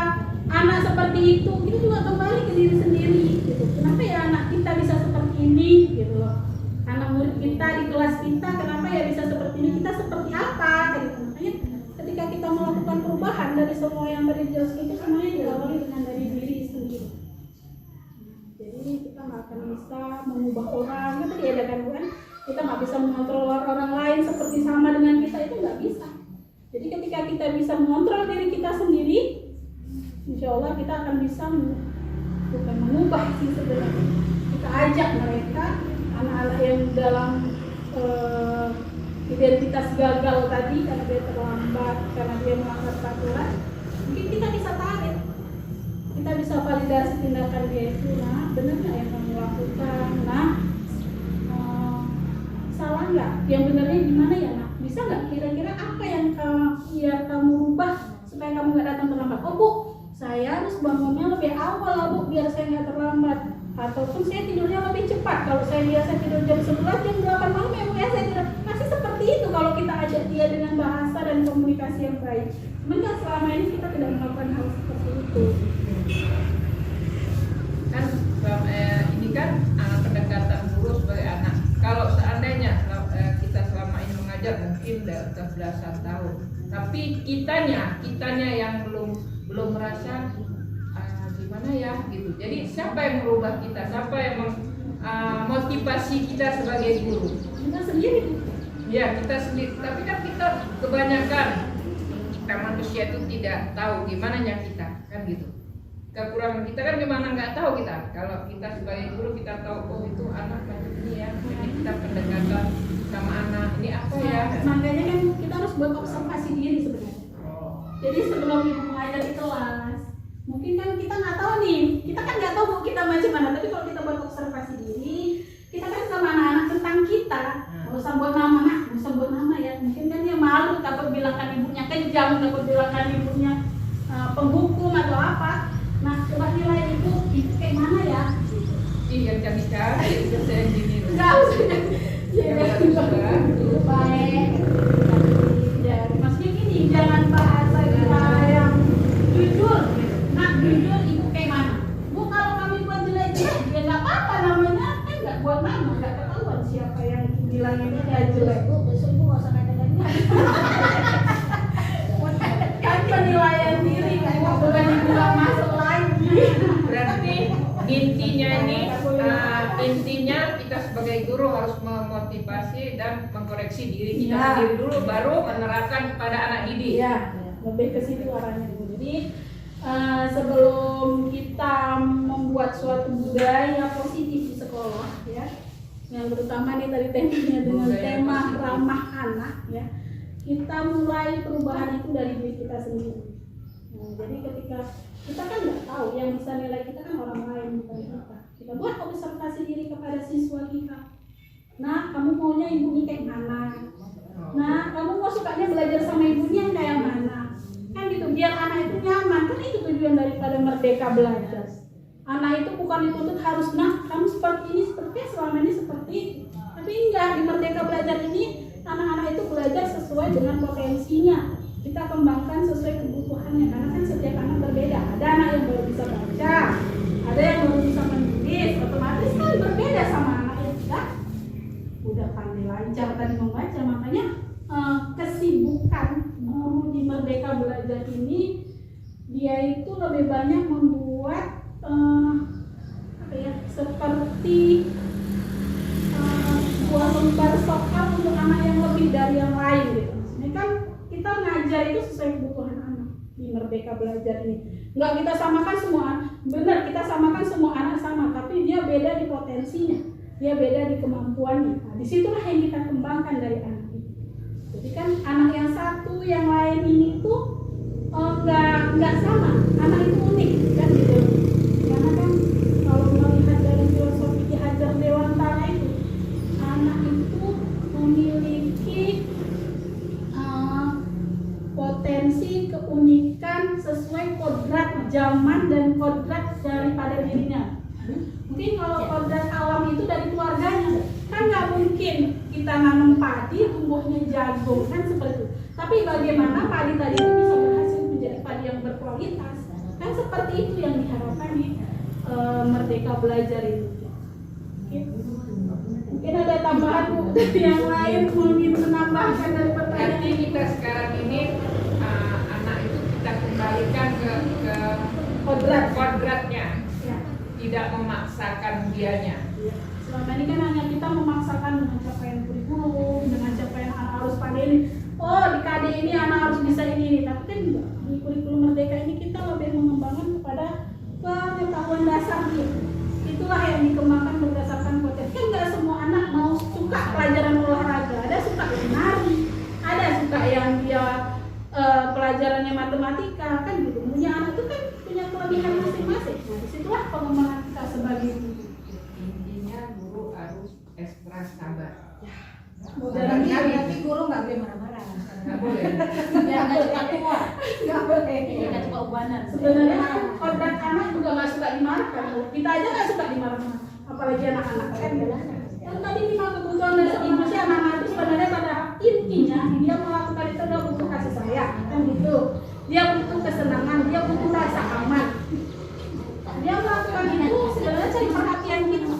anak seperti itu, kita juga kembali ke diri sendiri. Gitu. Kenapa ya anak kita bisa seperti ini? Gitu loh. Anak murid kita di kelas kita, kenapa ya bisa seperti ini? Kita seperti apa? Gitu. Makanya ketika kita melakukan perubahan dari semua yang tadi dijelaskan itu semuanya diawali dengan dari diri sendiri. Jadi kita nggak akan bisa mengubah orang, itu diadakan bukan? Kita nggak bisa mengontrol orang lain seperti sama dengan kita, itu nggak bisa. Jadi ketika kita bisa mengontrol diri kita sendiri, insya Allah kita akan bisa bukan mengubah sih sebenarnya. Kita ajak mereka, anak-anak yang dalam identitas gagal tadi, karena dia terlambat, karena dia melanggar peraturan, mungkin kita bisa tarik. Kita bisa validasi tindakan dia itu, nah benar nggak yang kamu lakukan? Nah, salah nggak? Yang benarnya gimana ya nak? Bisa nggak kira-kira apa yang biar kamu rubah supaya kamu nggak datang terlambat? Oh Bu, saya harus bangunnya lebih awal Bu biar saya nggak terlambat. Ataupun saya tidurnya lebih cepat. Kalau saya biasa tidur jam 11, jam 8 malam ya Bu ya saya tidur. Masih seperti itu kalau kita ajak dia dengan bahasa dan komunikasi yang baik. Cuman selama ini kita tidak melakukan hal seperti itu. Kan ini kan pendekatan guru sebagai anak. Kalau seandainya kita selama ini mengajar mungkin udah belasan tahun, tapi kitanya yang belum merasa gimana ya gitu. Jadi siapa yang merubah kita? Siapa yang motivasi kita sebagai guru? Kita sendiri. Ya kita sendiri, tapi kan kita kebanyakan kita manusia itu tidak tahu gimana kita kan gitu. Kekurangan kita kan gimana nggak tahu kita. Kalau kita sebagai guru kita tahu oh itu anak macam ini ya, jadi kita pendekatan sama anak ini apa ya. Makanya kan kita harus buat observasi diri sebenarnya. Jadi sebelum ibu mengajar di kelas, mungkin kan kita nggak tahu nih, kita kan nggak tahu bu kita macam mana. Tapi kalau kita buat observasi diri, kita kan sama anak-anak tentang kita. Kalau sebut nama, sebut nama ya. Mungkin kan dia malu takut bilangkan ibunya kejam, takut bilangkan ibunya penghukum atau apa. Nah, coba nilai ibu kayak mana ya? Iya cari-cari, udah saya gini. Enggak usah. Ya, baik. Ya, maksudnya gini, jangan bahasa kita yang jujur. Nah, jujur ibu kayak mana? Bu, kalau kami buat jelek-jelek, ya nggak apa-apa namanya, kan nggak buat nama, nggak ketahuan siapa yang bilangin dia jelek. Bu, besok ibu nggak usah katakan Kan penilaian diri, bukan dibilang masuk lagi. Berarti intinya kita sebagai guru harus memotivasi dan mengkoreksi diri kita Ya. sendiri dulu, baru menerapkan kepada anak didik. Iya, lebih ke situ arahnya Bu. Jadi sebelum kita membuat suatu budaya positif di sekolah, ya, yang terutama nih tadi temanya dengan Budaya tema positif. ramah anak, ya, kita mulai perubahan itu dari diri kita sendiri. Nah, jadi ketika kita kan nggak tahu yang bisa nilai kita kan orang lain bukan kita. Kita buat observasi diri kepada siswa kita. Nah, kamu maunya ibunya kayak mana? Nah, kamu mau sukanya belajar sama ibunya yang kayak mana? Kan gitu, biar anak itu nyaman. Kan itu tujuan daripada Merdeka Belajar. Anak itu bukan dituntut harus, nah kamu seperti ini, seperti selama ini seperti itu. Tapi enggak, di Merdeka Belajar ini anak-anak itu belajar sesuai dengan potensinya. Kita kembangkan sesuai kebutuhannya, karena kan setiap anak berbeda. Ada anak yang baru bisa baca, ada yang baru bisa menulis, otomatis kan berbeda sama anak yang udah pandai lancar tadi membaca. Makanya kesibukan guru di Merdeka Belajar ini, dia itu lebih banyak membuat seperti buah lembar soal untuk anak yang lebih dari yang lain gitu. Ini kan kita ngajar itu sesuai kebutuhan anak di Merdeka Belajar ini. Nggak kita samakan semua, benar kita samakan semua anak sama, tapi dia beda di potensinya, dia beda di kemampuannya. Nah, disitulah yang kita kembangkan dari anak itu. Jadi kan anak yang satu, yang lain ini tuh nggak sama, anak itu unik kan gitu. Karena kan kalau melihat dari filosofi Ki Hajar Dewantara itu, anak itu memiliki potensi keunikan sesuai kodrat zaman dan kodrat daripada dirinya. Mungkin kalau kodrat alam itu dari keluarganya, kan nggak mungkin kita nanam padi tumbuhnya jagung kan seperti itu. Tapi bagaimana padi tadi itu bisa berhasil menjadi padi yang berkualitas? Kan seperti itu yang diharapkan di Merdeka Belajar itu. Mungkin ada tambahan Bu dari yang lain mungkin menambahkan dari pertanyaan. Berarti kita sekarang ini anak itu kita kembalikan ke kodratnya, Ya. tidak memaksakan dianya. Selama ini kan hanya kita memaksakan dengan capaian kurikulum, dengan capaian anak harus pandai ini. Oh, di KD ini anak harus bisa ini. Tapi kan enggak. Di kurikulum Merdeka ini kita lebih mengembangkan kepada pengetahuan dasar gitu. Itulah yang dikembangkan berdasarkan potensi. Kan nggak semua anak mau suka pelajaran olahraga. Ada suka yang nari, ada suka yang dia pelajarannya matematika kan gitu. Punya anak itu kan punya kelebihan masing-masing. Nah, disitulah pengembangan kita sebagai guru. Intinya guru harus ekstra sabar. Tapi guru nggak boleh marah-marah. Nggak boleh. Biar nggak cepat tua. Nggak boleh. Biar nggak cepat ubanan. Sebenarnya kodrat anak juga nggak suka dimarahkan. Kita aja nggak suka dimarahkan, apalagi anak-anak kan ya. Yang tadi memang kebutuhan dasar manusia anak-anak itu sebenarnya pada intinya dia melakukan itu dia butuh kasih sayang kan gitu. Dia butuh kesenangan, dia butuh rasa aman. Dia melakukan itu sebenarnya cari perhatian kita.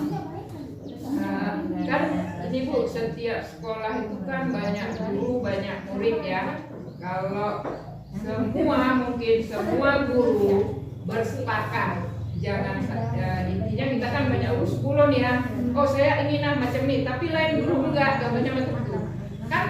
Kan ini Bu, setiap sekolah itu kan banyak guru, banyak murid ya. Kalau semua guru bersepakat, jangan intinya kita kan banyak guru 10 nih ya. Oh saya ingin macam ini, tapi lain guru enggak banyak macam itu. Kan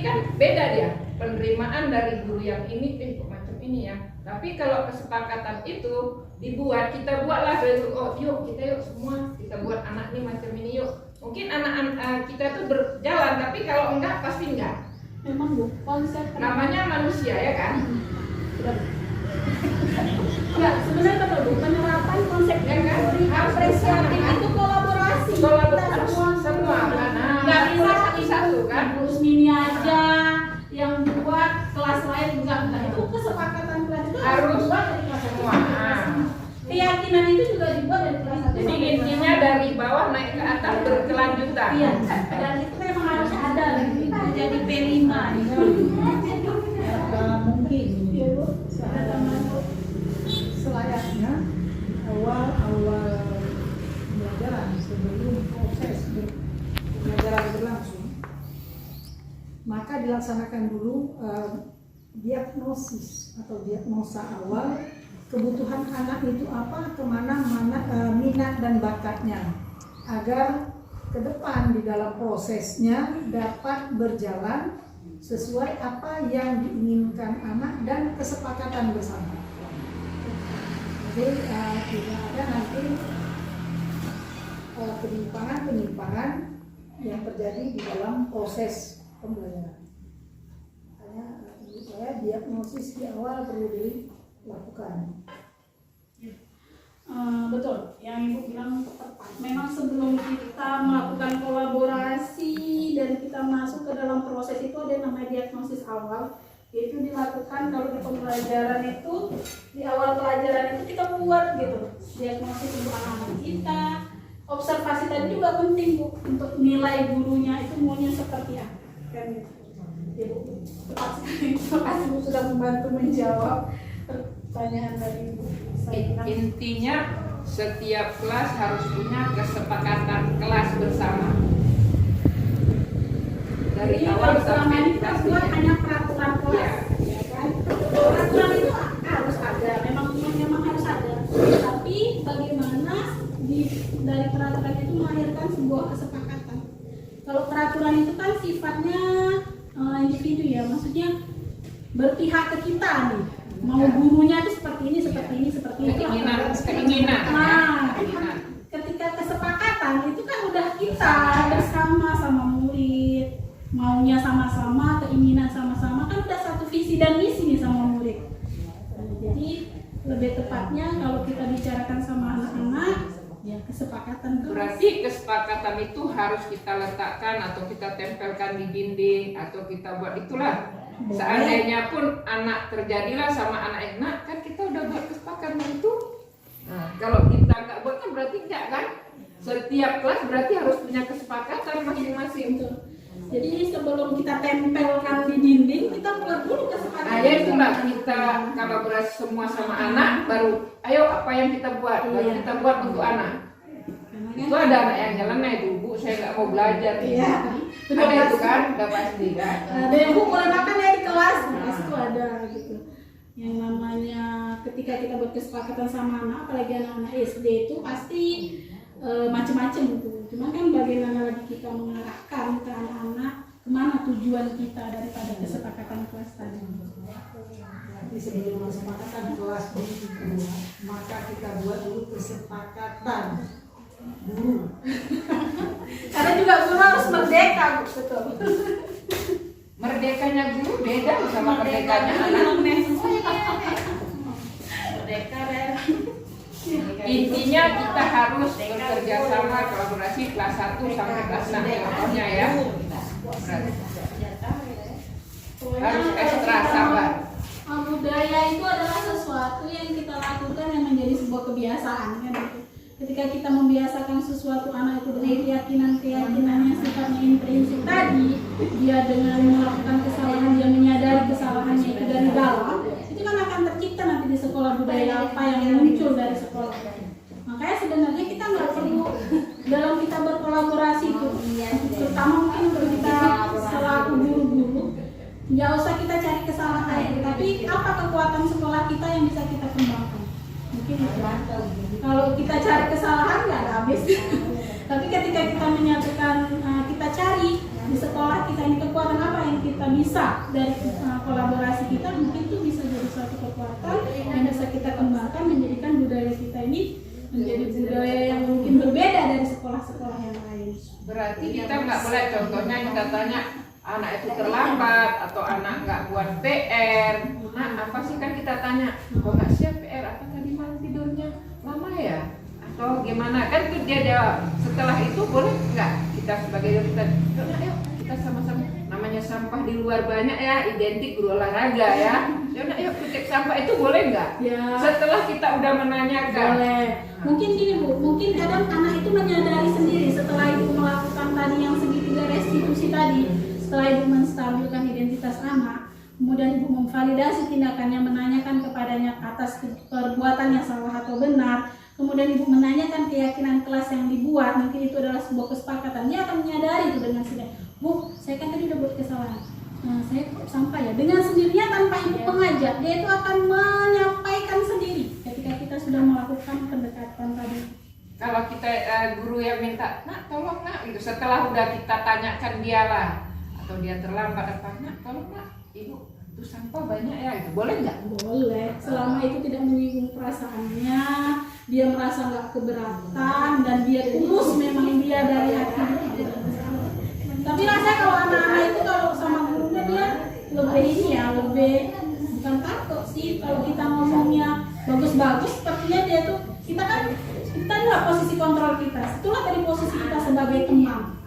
kan beda dia penerimaan dari guru yang ini kok macam ini ya. Tapi kalau kesepakatan itu dibuat, kita buatlah dari oh yuk kita yuk semua kita buat anak ini macam ini yuk. Mungkin anak-anak kita tuh berjalan, tapi kalau enggak pasti enggak. Memang Bu, konsep Namanya manusia ya kan. enggak sebenarnya betul Bu, penerapan konsep Ya kan? apresiatif itu kolaborasi. Kolaborasi Kita semua kan. Nggak bisa satu-satu kan. Terus mini aja yang buat kelas lain juga enggak, itu kesepakatan kelas itu Harus dibuat dari kelas semua. keyakinan itu juga dibuat dari kelas 1 Jadi intinya dari bawah naik ke atas berkelanjutan. iya, dan itu memang harus ada gitu. Jadi P5 Mungkin Iya, Bu. Ada tambahan, Bu? selayaknya awal pembelajaran sebelum proses pembelajaran berlangsung, maka dilaksanakan dulu diagnosis atau diagnosa awal kebutuhan anak itu apa, kemana minat dan bakatnya, agar ke depan di dalam prosesnya dapat berjalan sesuai apa yang diinginkan anak dan kesepakatan bersama. Jadi tidak ada nanti penyimpangan yang terjadi di dalam proses pembelajaran. Makanya menurut saya diagnosis di awal perlu dilakukan. Betul, yang Ibu bilang tepat. Memang sebelum kita melakukan kolaborasi dan kita masuk ke dalam proses itu ada yang namanya diagnosis awal. Itu dilakukan kalau di pembelajaran itu, di awal pelajaran itu kita buat gitu diagnosis untuk anak-anak kita. Observasi tadi juga penting Bu, untuk nilai gurunya itu maunya seperti apa kan gitu. Ibu tepat sekali, terima kasih Bu sudah membantu menjawab pertanyaan dari Ibu. Intinya setiap kelas harus punya kesepakatan kelas bersama. Dari Jadi awal kalau selama sampai ini kita buat kelas hanya peraturan kelas, ya kan? Peraturan itu harus ada, memang harus ada. Tapi bagaimana dari peraturan itu melahirkan sebuah kesepakatan. Kalau peraturan itu kan sifatnya individu ya, maksudnya berpihak ke kita nih. Mau gurunya itu seperti ini, seperti ini. keinginan. Nah, Keinginan. ketika kesepakatan itu kan udah kita bersama sama murid, maunya sama-sama, keinginan sama-sama, kan udah satu visi dan misi nih sama murid. Jadi lebih tepatnya kalau kita bicarakan sama anak-anak, ya kesepakatan. Berarti kesepakatan itu harus kita letakkan atau kita tempelkan di dinding atau kita buat itulah. Seandainya pun anak terjadilah sama anak enak, kan kita udah buat kesepakatan itu. Nah, kalau kita nggak buat kan berarti enggak kan? Setiap kelas berarti harus punya kesepakatan masing-masing. Jadi sebelum kita tempelkan di dinding, kita buat dulu kesepakatan. Nah ya itulah kita kolaborasi semua sama anak, baru ayo apa yang kita buat, baru kita buat untuk anak. Itu ada anak yang jalan, nah ibu saya nggak mau belajar. Iya. Ada itu kan, udah pasti kan. Ada yang Bu mulai makan ya di kelas, pasti itu ada gitu. Yang namanya ketika kita berkesepakatan sama anak, apalagi anak-anak SD itu pasti macam-macam gitu. Cuman kan bagaimana lagi kita mengarahkan ke anak-anak kemana tujuan kita daripada kesepakatan kelas tadi. Jadi sebelum kesepakatan kelas dibuat, maka kita buat dulu kesepakatan guru. Karena juga guru harus merdeka, Bu. Betul. Merdekanya guru beda sama merdekanya anak. Merdeka ya. Intinya kita harus bekerja sama, kolaborasi kelas 1 sampai kelas 6 contohnya ya. Harus ekstra sabar. Budaya itu adalah sesuatu yang kita lakukan yang menjadi sebuah kebiasaan kan gitu. Ketika kita membiasakan sesuatu anak itu dengan keyakinan yang sifatnya intrinsik tadi, dia dengan melakukan kesalahan, dia menyadari kesalahannya itu dari dalam, itu kan akan tercipta nanti di sekolah budaya apa yang muncul dari sekolah. Makanya sebenarnya kita nggak perlu dalam kita berkolaborasi itu, terutama mungkin untuk kita selaku guru-guru, nggak usah kita cari kesalahan, tapi apa kekuatan sekolah kita yang bisa kita kembangkan. Mungkin kalau kita cari kesalahan nggak ada habis. Tapi ketika kita menyatukan, kita cari di sekolah kita ini kekuatan apa yang kita bisa dari kolaborasi kita, mungkin itu bisa jadi suatu kekuatan yang bisa kita kembangkan menjadikan budaya kita ini menjadi budaya yang mungkin berbeda dari sekolah-sekolah yang lain. Berarti kita nggak boleh, contohnya kita tanya anak itu terlambat atau anak nggak buat PR, nah apa sih kan kita tanya, kok nggak siap PR, apa tadi malam tidurnya lama ya? Atau gimana, kan itu dia jawab. Setelah itu boleh nggak kita sebagai kita, yuk kita sama-sama, namanya sampah di luar banyak ya, identik berolahraga ya, yuk cek sampah itu boleh nggak? Ya. Setelah kita udah menanyakan. Boleh. Mungkin gini Bu, mungkin kadang anak itu menyadari sendiri setelah ibu melakukan tadi yang segitiga restitusi tadi, setelah ibu menstabilkan identitas anak, kemudian ibu memvalidasi tindakannya, menanyakan kepadanya atas perbuatan yang salah atau benar, kemudian ibu menanyakan keyakinan kelas yang dibuat, mungkin itu adalah sebuah kesepakatan, dia akan menyadari itu dengan sendiri. Bu, saya kan tadi udah buat kesalahan, nah saya kok sampah ya, dengan sendirinya tanpa ibu mengajak, dia itu akan menyampaikan sendiri ketika kita sudah melakukan pendekatan tadi. Kalau kita guru yang minta, nak tolong nak, gitu. Setelah udah kita tanyakan dia lah, atau dia terlambat apa, nak tolong nak, ibu itu sampah banyak ya, itu boleh nggak? Boleh, selama itu tidak menyinggung perasaannya, dia merasa nggak keberatan dan dia tulus memang dia dari hati. Tapi rasanya kalau anak-anak itu kalau sama gurunya dia lebih ini ya, lebih bukan takut sih. Kalau kita ngomongnya bagus-bagus, sepertinya dia tuh kita adalah posisi kontrol kita. Itulah tadi posisi kita sebagai teman.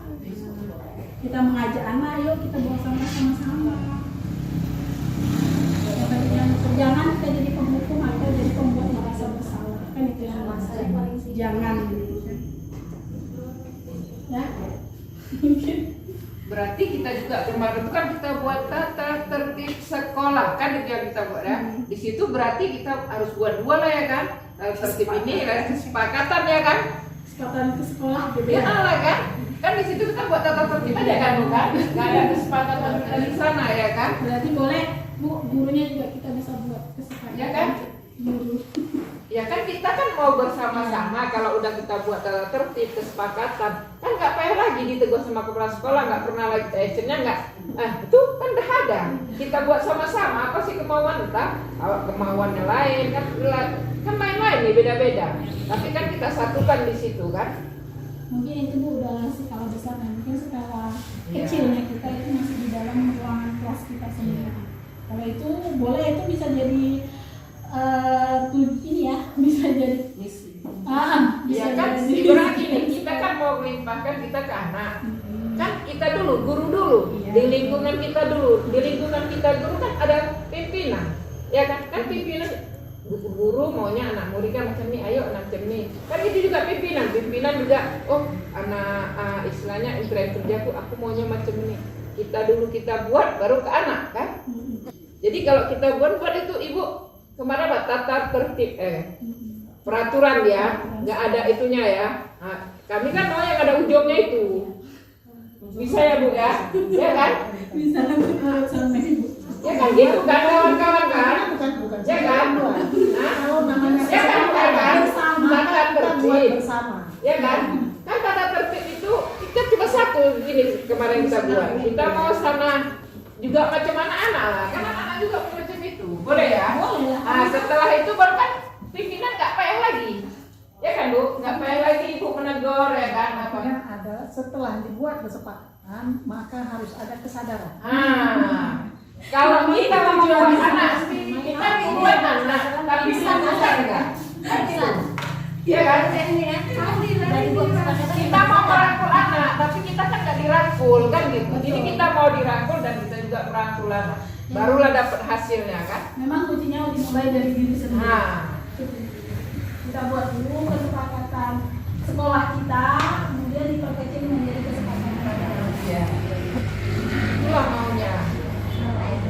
Kita mengajak anak, yuk kita buang sampah sama-sama. Jangan kita jadi penghukum atau jadi pembuat merasa bersalah, kan itu yang jangan ya. Mungkin Berarti kita juga kemarin itu kan kita buat tata tertib sekolah, kan itu yang kita buat ya. Di situ berarti kita harus buat dua lah ya kan, tertib ini kesepakatan ya kan, kesempatan ke sekolah gitu ya ya. lah kan di situ kita buat tata tertib aja kan, bukan? Nggak ada kesepakatan di sana ya kan? Berarti boleh Bu, gurunya juga kita bisa buat kesepakatan. Ya kan? Guru. Ya kan kita kan mau bersama-sama, kalau udah kita buat tata tertib kesepakatan, kan nggak payah lagi ditegur sama kepala sekolah, nggak pernah lagi actionnya nggak, itu kan udah ada. Kita buat sama-sama, apa sih kemauan kita, kemauannya lain kan main-main nih beda-beda, tapi kan kita satukan di situ kan. Mungkin itu Bu udah skala besar, mungkin skala Iya. kecilnya kita itu masih di dalam ruangan kelas kita sendiri. Kalau itu boleh, itu bisa jadi ini ya, bisa jadi misi. Ya kan, ibarat gini, kita kan mau melimpahkan kita ke anak. Kan kita dulu, guru dulu, di lingkungan kita dulu, guru kan ada pimpinan, ya kan pimpinan guru maunya anak murid kan macam ini, ayo macam ini, kan itu juga pimpinan juga, oh anak istilahnya intern kerjaku, aku maunya macam ini, kita dulu kita buat baru ke anak kan. Jadi kalau kita buat itu ibu kemarin apa tata tertib peraturan ya, nggak ada itunya ya. Nah, kami kan mau yang ada ujungnya itu. Bisa ya Bu ya? Ya kan? bisa menurut sama Ibu. Ya kan gitu kan kawan-kawan kan? Bukan. Ya kan? Nah, Kalau namanya ya kan? Tata tertib. bersama. Ya kan? Kan tata tertib itu kita cuma satu ini kemarin kita buat. Kita mau sama juga macam anak-anak lah. Kan anak-anak juga macam itu. Boleh ya? Boleh lah. Nah, setelah itu baru kan pimpinan nggak payah lagi. Ya kan Bu? Nggak payah lagi Ibu menegur ya kan? Apa? Yang ada setelah dibuat kesepakatan, maka harus ada kesadaran. Kalau kita membuat anak, kita membuat anak, tapi bisa sadar nggak? Kan gitu. Iya kan? Kita mau merangkul anak, tapi kita kan nggak dirangkul kan gitu. Jadi kita mau dirangkul dan kita juga merangkul anak. Barulah dapat hasilnya kan? Memang kuncinya dimulai dari diri sendiri. Nah, Kita buat dulu kesepakatan sekolah kita, kemudian diperkecil menjadi kesepakatan. ya. Itulah maunya.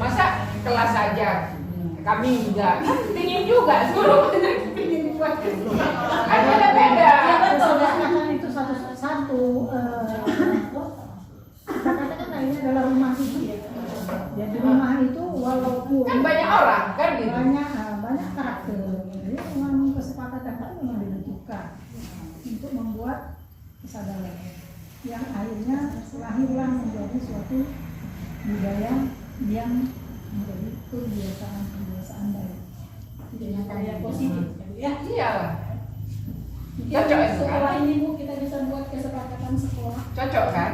Masa kelas saja, kami juga kan ingin juga suruh ingin buat kan beda-beda. Ya, betul. Kesepakatan itu satu-satu. Katakan ini adalah rumah itu. Jadi rumah itu walaupun Kan banyak orang kan gitu. banyak karakter. Jadi memang kesepakatan kan memang dibentukkan untuk membuat kesadaran. yang akhirnya lahirlah menjadi suatu budaya yang menjadi kebiasaan baik. Jadi budaya positif ya. Iyalah. Mungkin Cocok ya, setelah kan? ini Bu kita bisa buat kesepakatan sekolah. Cocok kan?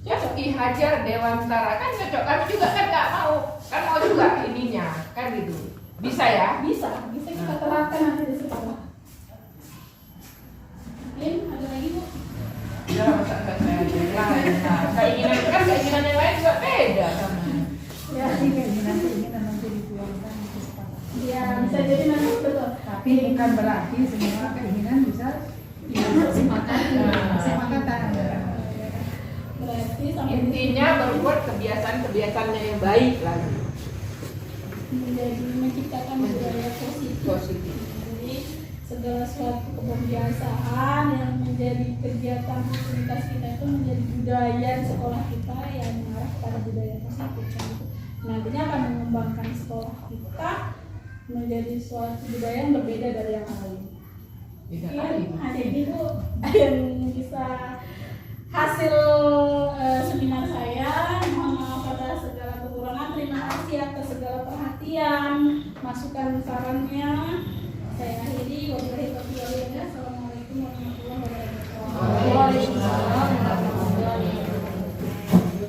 Cocok Ki Hajar Dewantara kan cocok. Kami juga kan nggak mau, kan mau juga ininya kan gitu. Bisa ya? Bisa kita terapkan nanti di sekolah. Mungkin ada lagi Bu? Ya masa nggak saya aja yang lain. Nah, keinginan yang lain juga beda sama. Ya, ini keinginan nanti dituangkan di kesepakatan. Ya bisa jadi nanti betul. Tapi bukan berarti semua keinginan bisa disepakatan. Berarti sampai Intinya berbuat kebiasaan-kebiasaannya yang baik lagi. menjadi menciptakan budaya positif. Positif. Jadi segala suatu kebiasaan yang menjadi kegiatan rutinitas kita itu menjadi budaya di sekolah kita yang mengarah kepada budaya positif. Kan? Nantinya akan mengembangkan sekolah kita menjadi suatu budaya yang berbeda dari yang lain. Beda Iya, kali. hanya itu yang bisa hasil seminar saya. Mohon maaf atas segala kekurangan. Terima kasih atas segala perhatian, masukan sarannya. Saya